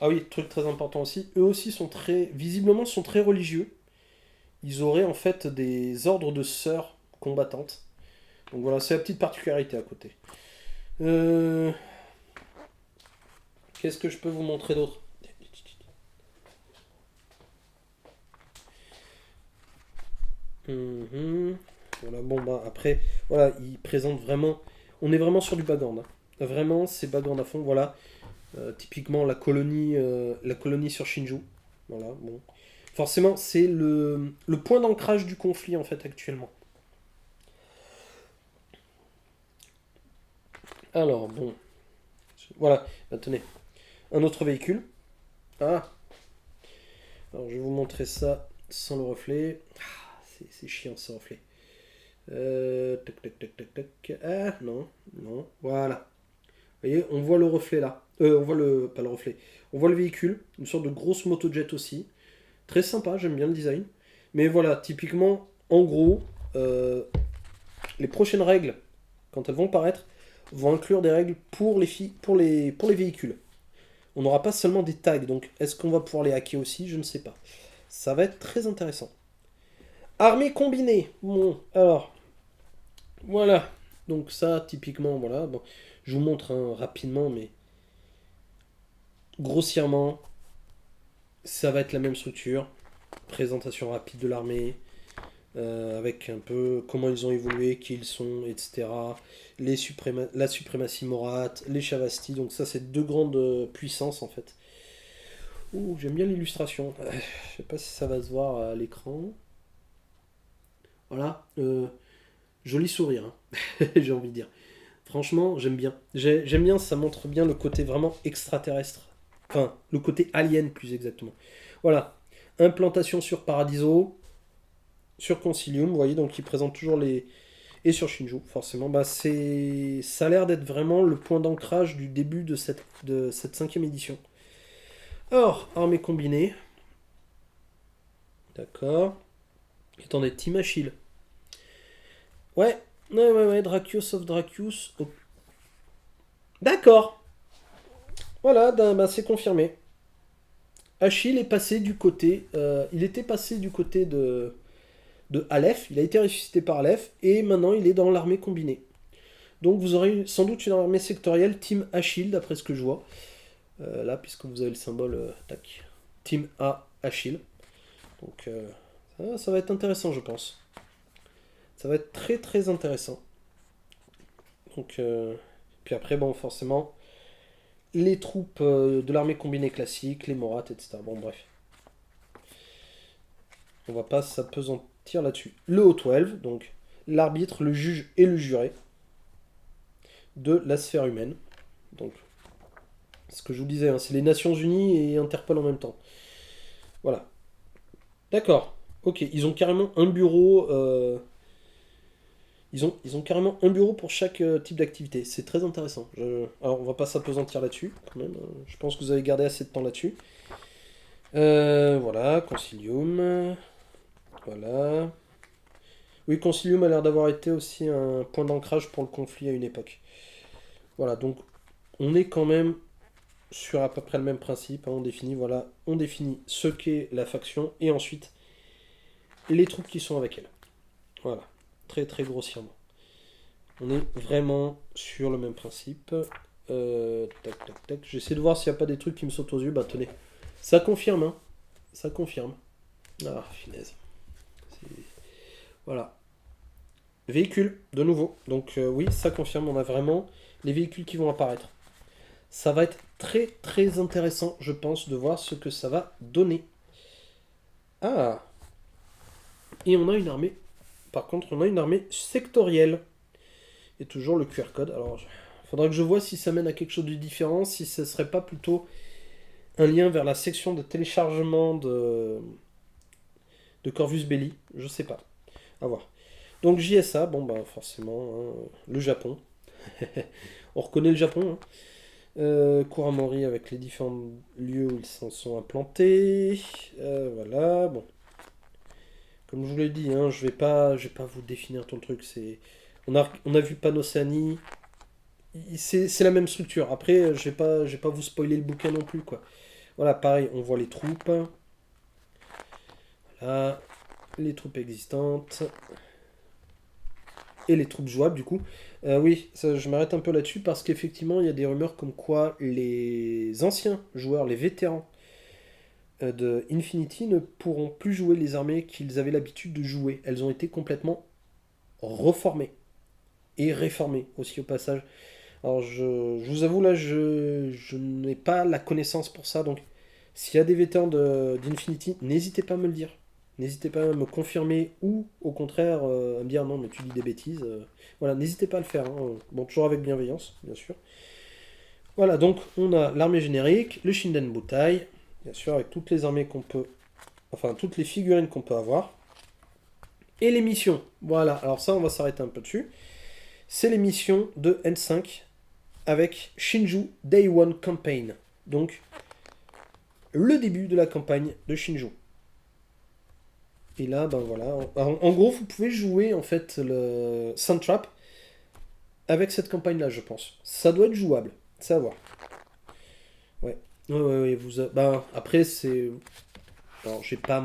Ah oui, truc très important aussi, eux aussi sont visiblement sont très religieux. Ils auraient en fait des ordres de sœurs combattantes. Donc voilà, c'est la petite particularité à côté. Euh, Qu'est-ce que je peux vous montrer d'autre? Voilà, bon bah après, voilà, ils présentent vraiment... On est vraiment sur du background. Hein. Vraiment, c'est background à fond, voilà. Typiquement la colonie sur Shinju. Voilà, bon. Forcément, c'est le point d'ancrage du conflit en fait actuellement. Alors, bon. Voilà, bah, tenez. Un autre véhicule. Ah, alors je vais vous montrer ça sans le reflet. Ah, c'est chiant ce reflet. Tac, tac, tac, tac, tac. Ah, non, non. Voilà. Vous voyez, on voit le reflet là. On voit le... Pas le reflet. On voit le véhicule. Une sorte de grosse motojet aussi. Très sympa, j'aime bien le design. Mais voilà, typiquement, en gros, les prochaines règles, quand elles vont paraître, vont inclure des règles pour les véhicules. On n'aura pas seulement des tags, donc est-ce qu'on va pouvoir les hacker aussi? Je ne sais pas. Ça va être très intéressant. Armée combinée. Bon, alors, voilà. Donc ça, typiquement, voilà. Bon, je vous montre hein, rapidement, mais grossièrement, ça va être la même structure. Présentation rapide de l'armée, avec un peu comment ils ont évolué, qui ils sont, etc. La suprématie morate, les Chavasti, donc ça c'est deux grandes puissances en fait. Ouh, j'aime bien l'illustration. Je sais pas si ça va se voir à l'écran. Voilà, joli sourire, hein, j'ai envie de dire. Franchement, j'aime bien. J'aime bien, ça montre bien le côté vraiment extraterrestre. Enfin, le côté alien plus exactement. Voilà, implantation sur Paradiso, sur Concilium, vous voyez, donc il présente toujours les... Et sur Shinju, forcément, bah ça a l'air d'être vraiment le point d'ancrage du début de cette 5e édition. Or, armée combinée. D'accord. Attendez, Team Achille. Ouais, Dracius of Dracius. Oh. D'accord. Voilà, bah, c'est confirmé. Achille est passé du côté... il était passé du côté de Aleph, il a été ressuscité par Aleph, et maintenant il est dans l'armée combinée. Donc vous aurez sans doute une armée sectorielle Team Achille, d'après ce que je vois. Là, puisque vous avez le symbole, tac, Team A Achille. Donc ça va être intéressant, je pense. Ça va être très très intéressant. Donc, puis après, bon, forcément, les troupes de l'armée combinée classique, les Morates, etc. Bon, bref. On va pas s'apesantir là-dessus. Le O12, donc l'arbitre, le juge et le juré de la sphère humaine. Donc Ce que je vous disais, hein, c'est les Nations Unies et Interpol en même temps. Voilà. D'accord. Ok, ils ont carrément un bureau. Ils ont carrément un bureau pour chaque type d'activité. C'est très intéressant. Alors, on va pas s'apesantir là-dessus, quand même. Je pense que vous avez gardé assez de temps là-dessus. Voilà, Concilium. Voilà. Oui, Concilium a l'air d'avoir été aussi un point d'ancrage pour le conflit à une époque. Voilà, donc on est quand même sur à peu près le même principe, hein. On définit ce qu'est la faction et ensuite les troupes qui sont avec elle. Voilà, très très grossièrement. On est vraiment sur le même principe. Tac tac tac. J'essaie de voir s'il n'y a pas des trucs qui me sautent aux yeux. Bah tenez, ça confirme, hein. Ça confirme. Ah, finesse. Voilà. Véhicules, de nouveau. Donc oui, ça confirme, on a vraiment les véhicules qui vont apparaître. Ça va être très très intéressant, je pense, de voir ce que ça va donner. Ah, et on a une armée. Par contre, on a une armée sectorielle. Et toujours le QR code. Alors, il faudra que je vois si ça mène à quelque chose de différent, si ce serait pas plutôt un lien vers la section de téléchargement de Corvus Belli. Je sais pas. À voir. Donc JSA, bon bah forcément, hein, le Japon. On reconnaît le Japon, hein. Kuramori avec les différents lieux où ils s'en sont implantés. Voilà, bon. Comme je vous l'ai dit, hein, je vais pas vous définir ton truc. On a vu Panocéanie. C'est la même structure. Après, je vais pas vous spoiler le bouquin non plus, quoi. Voilà, pareil, on voit les troupes. Voilà, les troupes existantes. Et les troupes jouables, du coup. Oui, ça, je m'arrête un peu là-dessus parce qu'effectivement, il y a des rumeurs comme quoi les anciens joueurs, les vétérans de Infinity ne pourront plus jouer les armées qu'ils avaient l'habitude de jouer. Elles ont été complètement reformées et réformées aussi au passage. Alors je vous avoue là, je n'ai pas la connaissance pour ça, donc s'il y a des vétérans d'Infinity, n'hésitez pas à me le dire. N'hésitez pas à me confirmer ou au contraire à me dire non mais tu dis des bêtises. Voilà, n'hésitez pas à le faire, hein. Bon, toujours avec bienveillance, bien sûr. Voilà, donc on a l'armée générique, le Shinden Butai, bien sûr avec toutes les armées qu'on peut, enfin toutes les figurines qu'on peut avoir. Et les missions. Voilà, alors ça on va s'arrêter un peu dessus. C'est les missions de N5 avec Shinju Day One Campaign. Donc le début de la campagne de Shinju. Et là, ben voilà. En gros, vous pouvez jouer en fait le Soundtrap avec cette campagne-là, je pense. Ça doit être jouable. C'est à voir. Ouais. Ouais, ouais, ouais, ben, après, c'est. Alors, j'ai pas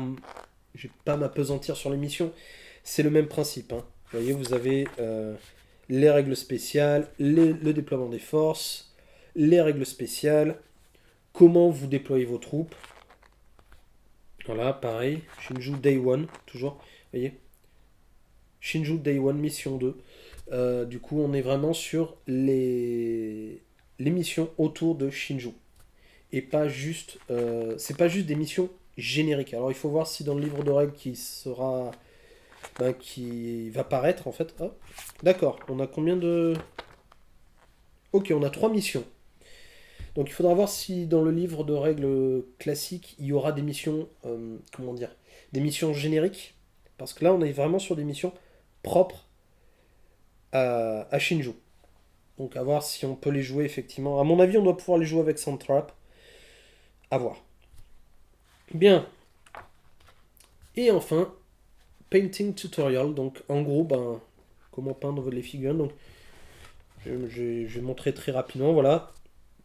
m'apesantir sur les missions. C'est le même principe, hein. Vous voyez, vous avez les règles spéciales, le déploiement des forces, les règles spéciales, comment vous déployez vos troupes. Voilà, pareil. Shinju Day One, toujours. Vous voyez, Shinju Day One, mission 2. Du coup, on est vraiment sur les missions autour de Shinju. Et pas juste. C'est pas juste des missions génériques. Alors, il faut voir si dans le livre de règles qui va paraître, en fait. Hop. D'accord, on a combien de. Ok, on a 3 missions. Donc, il faudra voir si dans le livre de règles classique, il y aura des missions. Comment dire, des missions génériques. Parce que là, on est vraiment sur des missions propres à Shinju. Donc à voir si on peut les jouer effectivement. À mon avis, on doit pouvoir les jouer avec Soundtrap. À voir. Bien. Et enfin, Painting Tutorial. Donc en gros, ben, comment peindre les figurines. Donc je vais montrer très rapidement. Voilà.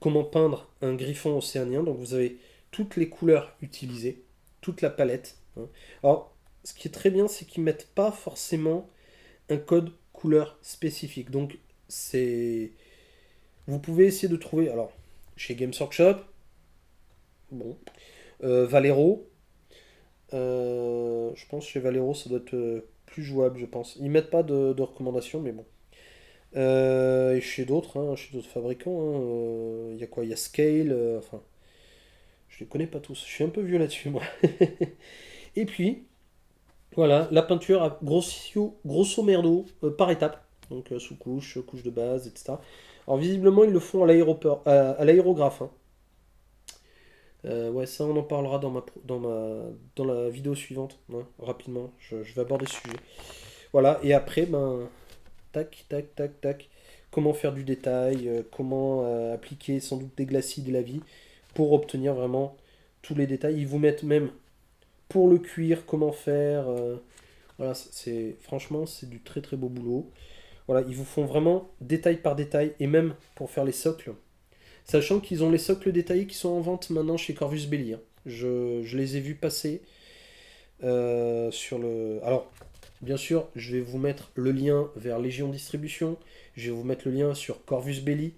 Comment peindre un griffon océanien. Donc vous avez toutes les couleurs utilisées. Toute la palette, hein. Alors, ce qui est très bien, c'est qu'ils mettent pas forcément un code couleur spécifique. Donc c'est vous pouvez essayer de trouver, alors, chez Games Workshop, bon, Valero, je pense chez Valero ça doit être plus jouable, je pense. Ils mettent pas de recommandations, mais bon. Et chez d'autres fabricants, hein, il y a quoi? Il y a Scale, enfin, je les connais pas tous. Je suis un peu vieux là-dessus, moi. Et puis, voilà, la peinture à grosso merdo, par étape. Donc sous-couche, couche de base, etc. Alors visiblement, ils le font à l'aérographe, hein. Ouais, ça on en parlera dans la vidéo suivante, hein, rapidement. Je vais aborder ce sujet. Voilà, et après, ben, tac, tac, tac, tac. Comment faire du détail, comment appliquer sans doute des glacis de la vie pour obtenir vraiment tous les détails. Ils vous mettent même pour le cuir, comment faire. Voilà, franchement, c'est du très très beau boulot. Voilà, ils vous font vraiment détail par détail et même pour faire les socles. Sachant qu'ils ont les socles détaillés qui sont en vente maintenant chez Corvus Belli, hein. Je les ai vus passer sur le. Alors, bien sûr, je vais vous mettre le lien vers Légion Distribution. Je vais vous mettre le lien sur Corvus Belli.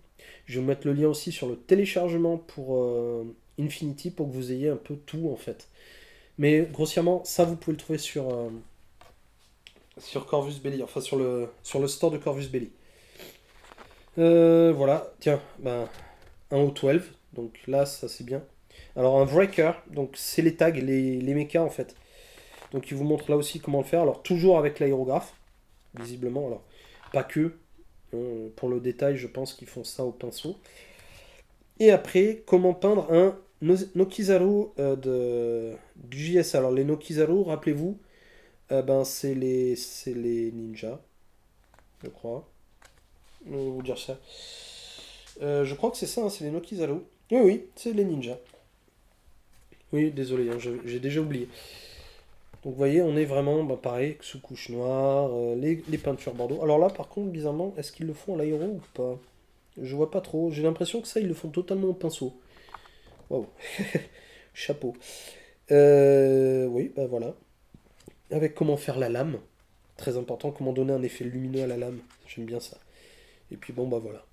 Je vais vous mettre le lien aussi sur le téléchargement pour Infinity pour que vous ayez un peu tout en fait. Mais grossièrement, ça vous pouvez le trouver sur Corvus Belli, enfin sur le store de Corvus Belli. Voilà, tiens, ben, un O12, donc là ça c'est bien. Alors un breaker, donc c'est les tags, les mechas en fait. Donc il vous montre là aussi comment le faire. Alors toujours avec l'aérographe, visiblement. Alors pas que, pour le détail je pense qu'ils font ça au pinceau. Et après, comment peindre un Nokizaru du JS. Alors les Nokizaru, rappelez-vous, ben, c'est les ninjas, je crois. Je vais vous dire ça. Je crois que c'est ça, hein, c'est les Nokizaru. Oui, oui, c'est les ninjas. Oui, désolé, hein, j'ai déjà oublié. Donc vous voyez, on est vraiment bah, pareil, sous couche noire, les peintures bordeaux. Alors là, par contre, bizarrement, est-ce qu'ils le font à l'aéro ou pas? Je vois pas trop. J'ai l'impression que ça, ils le font totalement au pinceau. Waouh, chapeau. Oui, bah voilà. Avec comment faire la lame. Très important, comment donner un effet lumineux à la lame. J'aime bien ça. Et puis bon, bah voilà.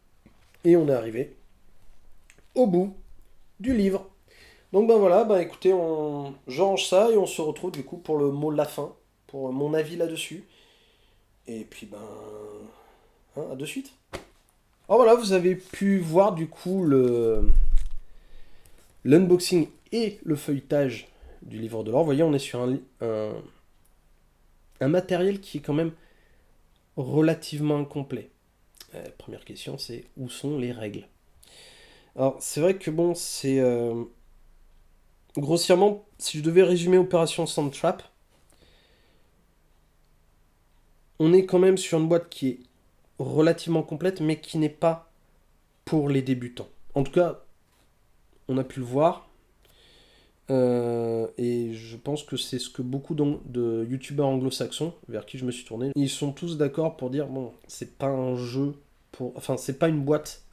Et on est arrivé au bout du livre. Donc ben voilà, bah écoutez, je range ça et on se retrouve du coup pour le mot de la fin, pour mon avis là-dessus. Et puis ben, hein, à de suite. Alors voilà, vous avez pu voir du coup l'unboxing et le feuilletage du livre de l'or. Vous voyez, on est sur un matériel qui est quand même relativement incomplet. Première question, c'est où sont les règles? Alors c'est vrai que bon, c'est grossièrement, si je devais résumer Opération Sandtrap, on est quand même sur une boîte qui est relativement complète, mais qui n'est pas pour les débutants. En tout cas, on a pu le voir. Et je pense que c'est ce que beaucoup de youtubeurs anglo-saxons, vers qui je me suis tourné, ils sont tous d'accord pour dire bon, c'est pas un jeu pour. Enfin, c'est pas une boîte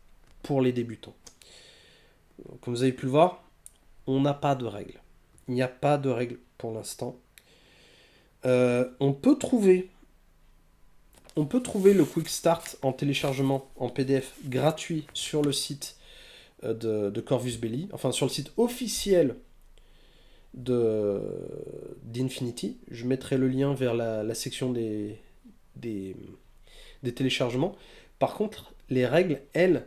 pour les débutants. Comme vous avez pu le voir, on n'a pas de règles. Il n'y a pas de règles pour l'instant. On peut trouver. On peut trouver le Quick Start en téléchargement en PDF gratuit sur le site de Corvus Belli, enfin sur le site officiel d'Infinity. Je mettrai le lien vers la section des, des téléchargements. Par contre, les règles, elles,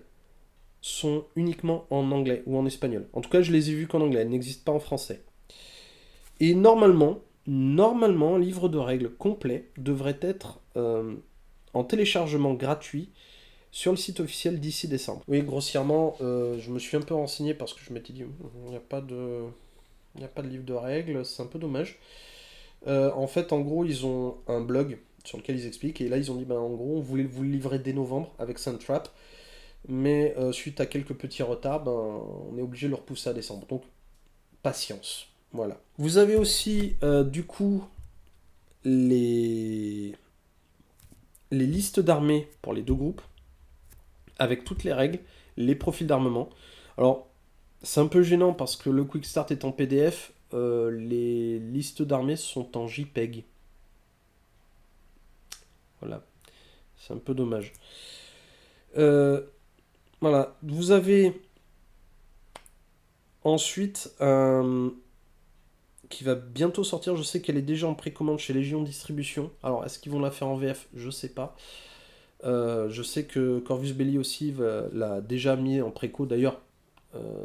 sont uniquement en anglais ou en espagnol. En tout cas, je les ai vues qu'en anglais, elles n'existent pas en français. Et normalement, un livre de règles complet devrait être en téléchargement gratuit sur le site officiel d'ici décembre. Oui, grossièrement, je me suis un peu renseigné parce que je m'étais dit, il n'y a pas de... Il n'y a pas de livre de règles, c'est un peu dommage. En fait, en gros, ils ont un blog sur lequel ils expliquent, et là, ils ont dit, ben, en gros, on voulait vous le livrer dès novembre avec Sandtrap, mais suite à quelques petits retards, ben, on est obligé de le repousser à décembre. Donc, patience. Voilà. Vous avez aussi, du coup, les, les listes d'armées pour les deux groupes, avec toutes les règles, les profils d'armement. Alors, c'est un peu gênant parce que le Quick Start est en PDF, les listes d'armées sont en JPEG. Voilà, c'est un peu dommage. Euh, voilà, vous avez ensuite un qui va bientôt sortir. Je sais qu'elle est déjà en précommande chez Légion Distribution. Alors, est-ce qu'ils vont la faire en VF? Je sais pas. Je sais que Corvus Belli aussi l'a déjà mis en préco. D'ailleurs,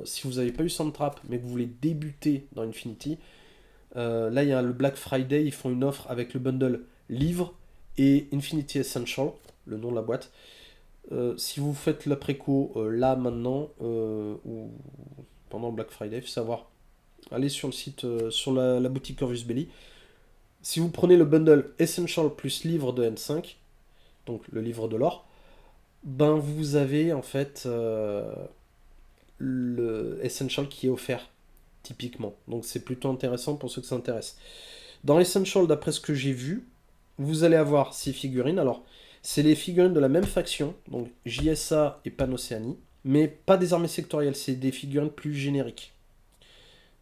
si vous n'avez pas eu Soundtrap mais que vous voulez débuter dans Infinity, là il y a le Black Friday, ils font une offre avec le bundle livre et Infinity Essential, le nom de la boîte. Si vous faites la préco là maintenant ou pendant le Black Friday, il faut savoir allez sur le site, sur la boutique Corvus Belli. Si vous prenez le bundle Essential plus livre de N5, donc le livre de l'or, ben vous avez en fait le Essential qui est offert typiquement. Donc c'est plutôt intéressant pour ceux que ça intéresse. Dans Essential, d'après ce que j'ai vu, vous allez avoir 6 figurines. Alors, c'est les figurines de la même faction, donc JSA et Pan-Océanie, mais pas des armées sectorielles, c'est des figurines plus génériques.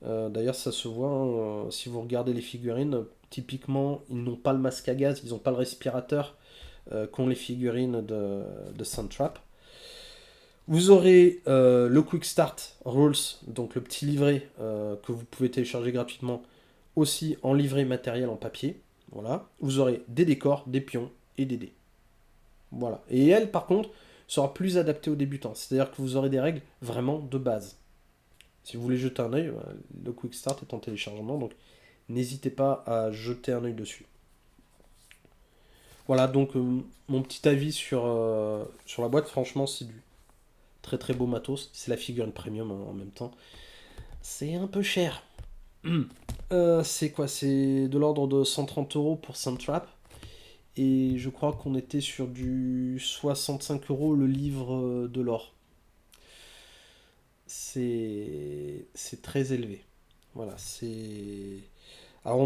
D'ailleurs, ça se voit, hein, si vous regardez les figurines, typiquement, ils n'ont pas le masque à gaz, ils n'ont pas le respirateur qu'ont les figurines de Soundtrap. Vous aurez le Quick Start Rules, donc le petit livret que vous pouvez télécharger gratuitement, aussi en livret matériel en papier. Voilà. Vous aurez des décors, des pions et des dés. Voilà. Et elle, par contre, sera plus adaptée aux débutants. C'est-à-dire que vous aurez des règles vraiment de base. Si vous voulez jeter un œil, le Quick Start est en téléchargement, donc n'hésitez pas à jeter un œil dessus. Voilà, donc mon petit avis sur la boîte, franchement, c'est du très très beau matos. C'est la figurine premium en même temps. C'est un peu cher. C'est quoi? C'est de l'ordre de 130 euros pour Soundtrap. Et je crois qu'on était sur du 65 euros le livre de l'or. C'est très élevé. Voilà, c'est. Alors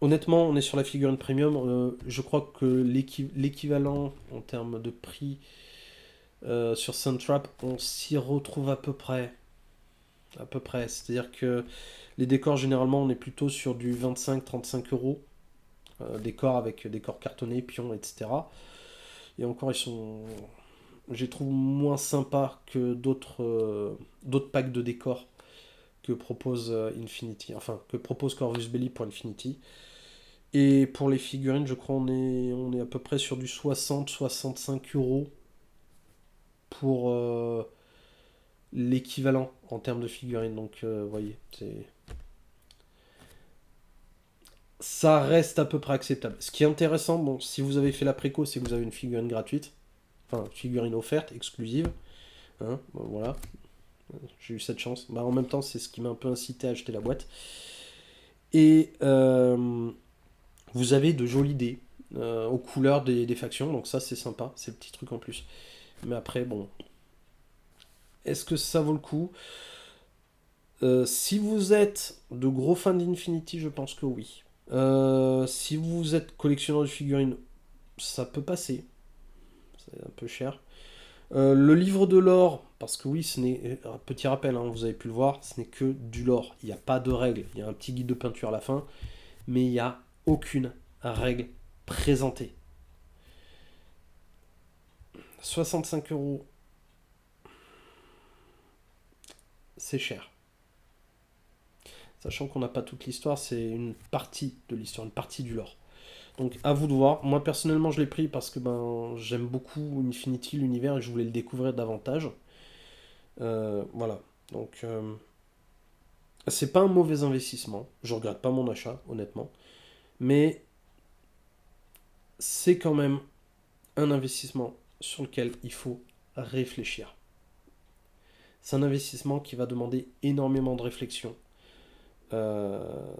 honnêtement, on est sur la figurine premium. Je crois que l'équivalent en termes de prix sur Soundtrap, on s'y retrouve à peu près. À peu près. C'est-à-dire que les décors, généralement, on est plutôt sur du 25-35 euros. Décors avec décors cartonnés, pions, etc. Et encore, ils sont. Je les trouve moins sympas que d'autres packs de décors que propose Infinity. Enfin, que propose Corvus Belli pour Infinity. Et pour les figurines, je crois on est à peu près sur du 60-65 euros pour l'équivalent en termes de figurines. Donc, vous voyez, ça reste à peu près acceptable. Ce qui est intéressant, bon, si vous avez fait la préco, c'est que vous avez une figurine gratuite. Enfin, figurine offerte, exclusive. Hein, bon, voilà. J'ai eu cette chance. Bah, en même temps, c'est ce qui m'a un peu incité à acheter la boîte. Et vous avez de jolis dés aux couleurs des factions. Donc ça, c'est sympa. C'est le petit truc en plus. Mais après, bon. Est-ce que ça vaut le coup? Si vous êtes de gros fans d'Infinity, je pense que oui. Si vous êtes collectionneur de figurines, ça peut passer. C'est un peu cher. Le livre de lore, parce que oui, ce n'est. Petit rappel, hein, vous avez pu le voir, ce n'est que du lore. Il n'y a pas de règles. Il y a un petit guide de peinture à la fin, mais il n'y a aucune règle présentée. 65 euros, c'est cher. Sachant qu'on n'a pas toute l'histoire, c'est une partie de l'histoire, une partie du lore. Donc à vous de voir. Moi personnellement je l'ai pris parce que j'aime beaucoup Infinity, l'univers, et je voulais le découvrir davantage. Voilà. Donc c'est pas un mauvais investissement. Je regrette pas mon achat, honnêtement. Mais c'est quand même un investissement sur lequel il faut réfléchir. C'est un investissement qui va demander énormément de réflexion. Euh,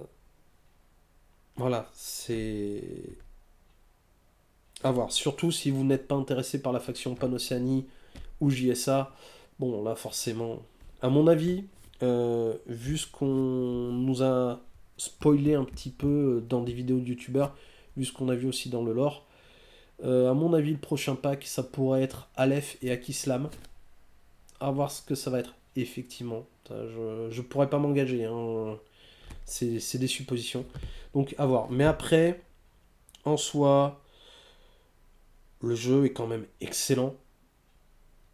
voilà, c'est à voir. Surtout si vous n'êtes pas intéressé par la faction Pan-Océanie ou JSA. Bon, là, forcément, à mon avis, vu ce qu'on nous a spoilé un petit peu dans des vidéos de youtubeurs, vu ce qu'on a vu aussi dans le lore, à mon avis, le prochain pack, ça pourrait être Aleph et Akislam. À voir ce que ça va être, effectivement. Je pourrais pas m'engager, hein. C'est des suppositions. Donc, à voir. Mais après, en soi, le jeu est quand même excellent.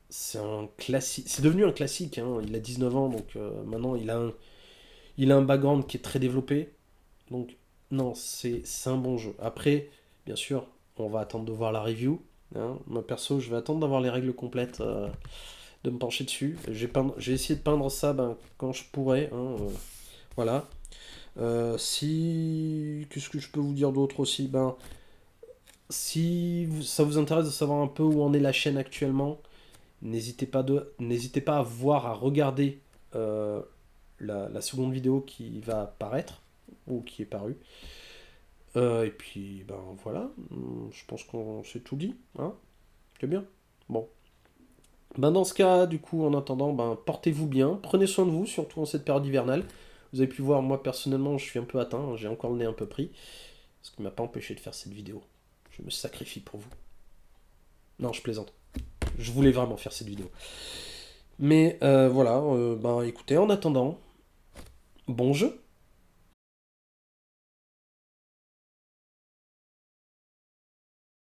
C'est un classique. C'est devenu un classique, hein. Il a 19 ans, donc maintenant il a un background qui est très développé. Donc, non, c'est un bon jeu. Après, bien sûr, on va attendre de voir la review. Hein. Moi, perso, je vais attendre d'avoir les règles complètes, de me pencher dessus. J'ai essayé de peindre ça quand je pourrais. Hein, voilà. Si. Qu'est-ce que je peux vous dire d'autre aussi? Si ça vous intéresse de savoir un peu où en est la chaîne actuellement, n'hésitez pas à voir, à regarder la seconde vidéo qui va apparaître, ou qui est parue. Et puis, ben voilà, je pense qu'on s'est tout dit, hein? C'est bien. Bon. Ben dans ce cas, du coup, en attendant, ben portez-vous bien, prenez soin de vous, surtout en cette période hivernale. Vous avez pu voir, moi personnellement, je suis un peu atteint, hein, j'ai encore le nez un peu pris, ce qui m'a pas empêché de faire cette vidéo. Je me sacrifie pour vous. Non, je plaisante. Je voulais vraiment faire cette vidéo. Mais voilà, ben écoutez, en attendant, bon jeu.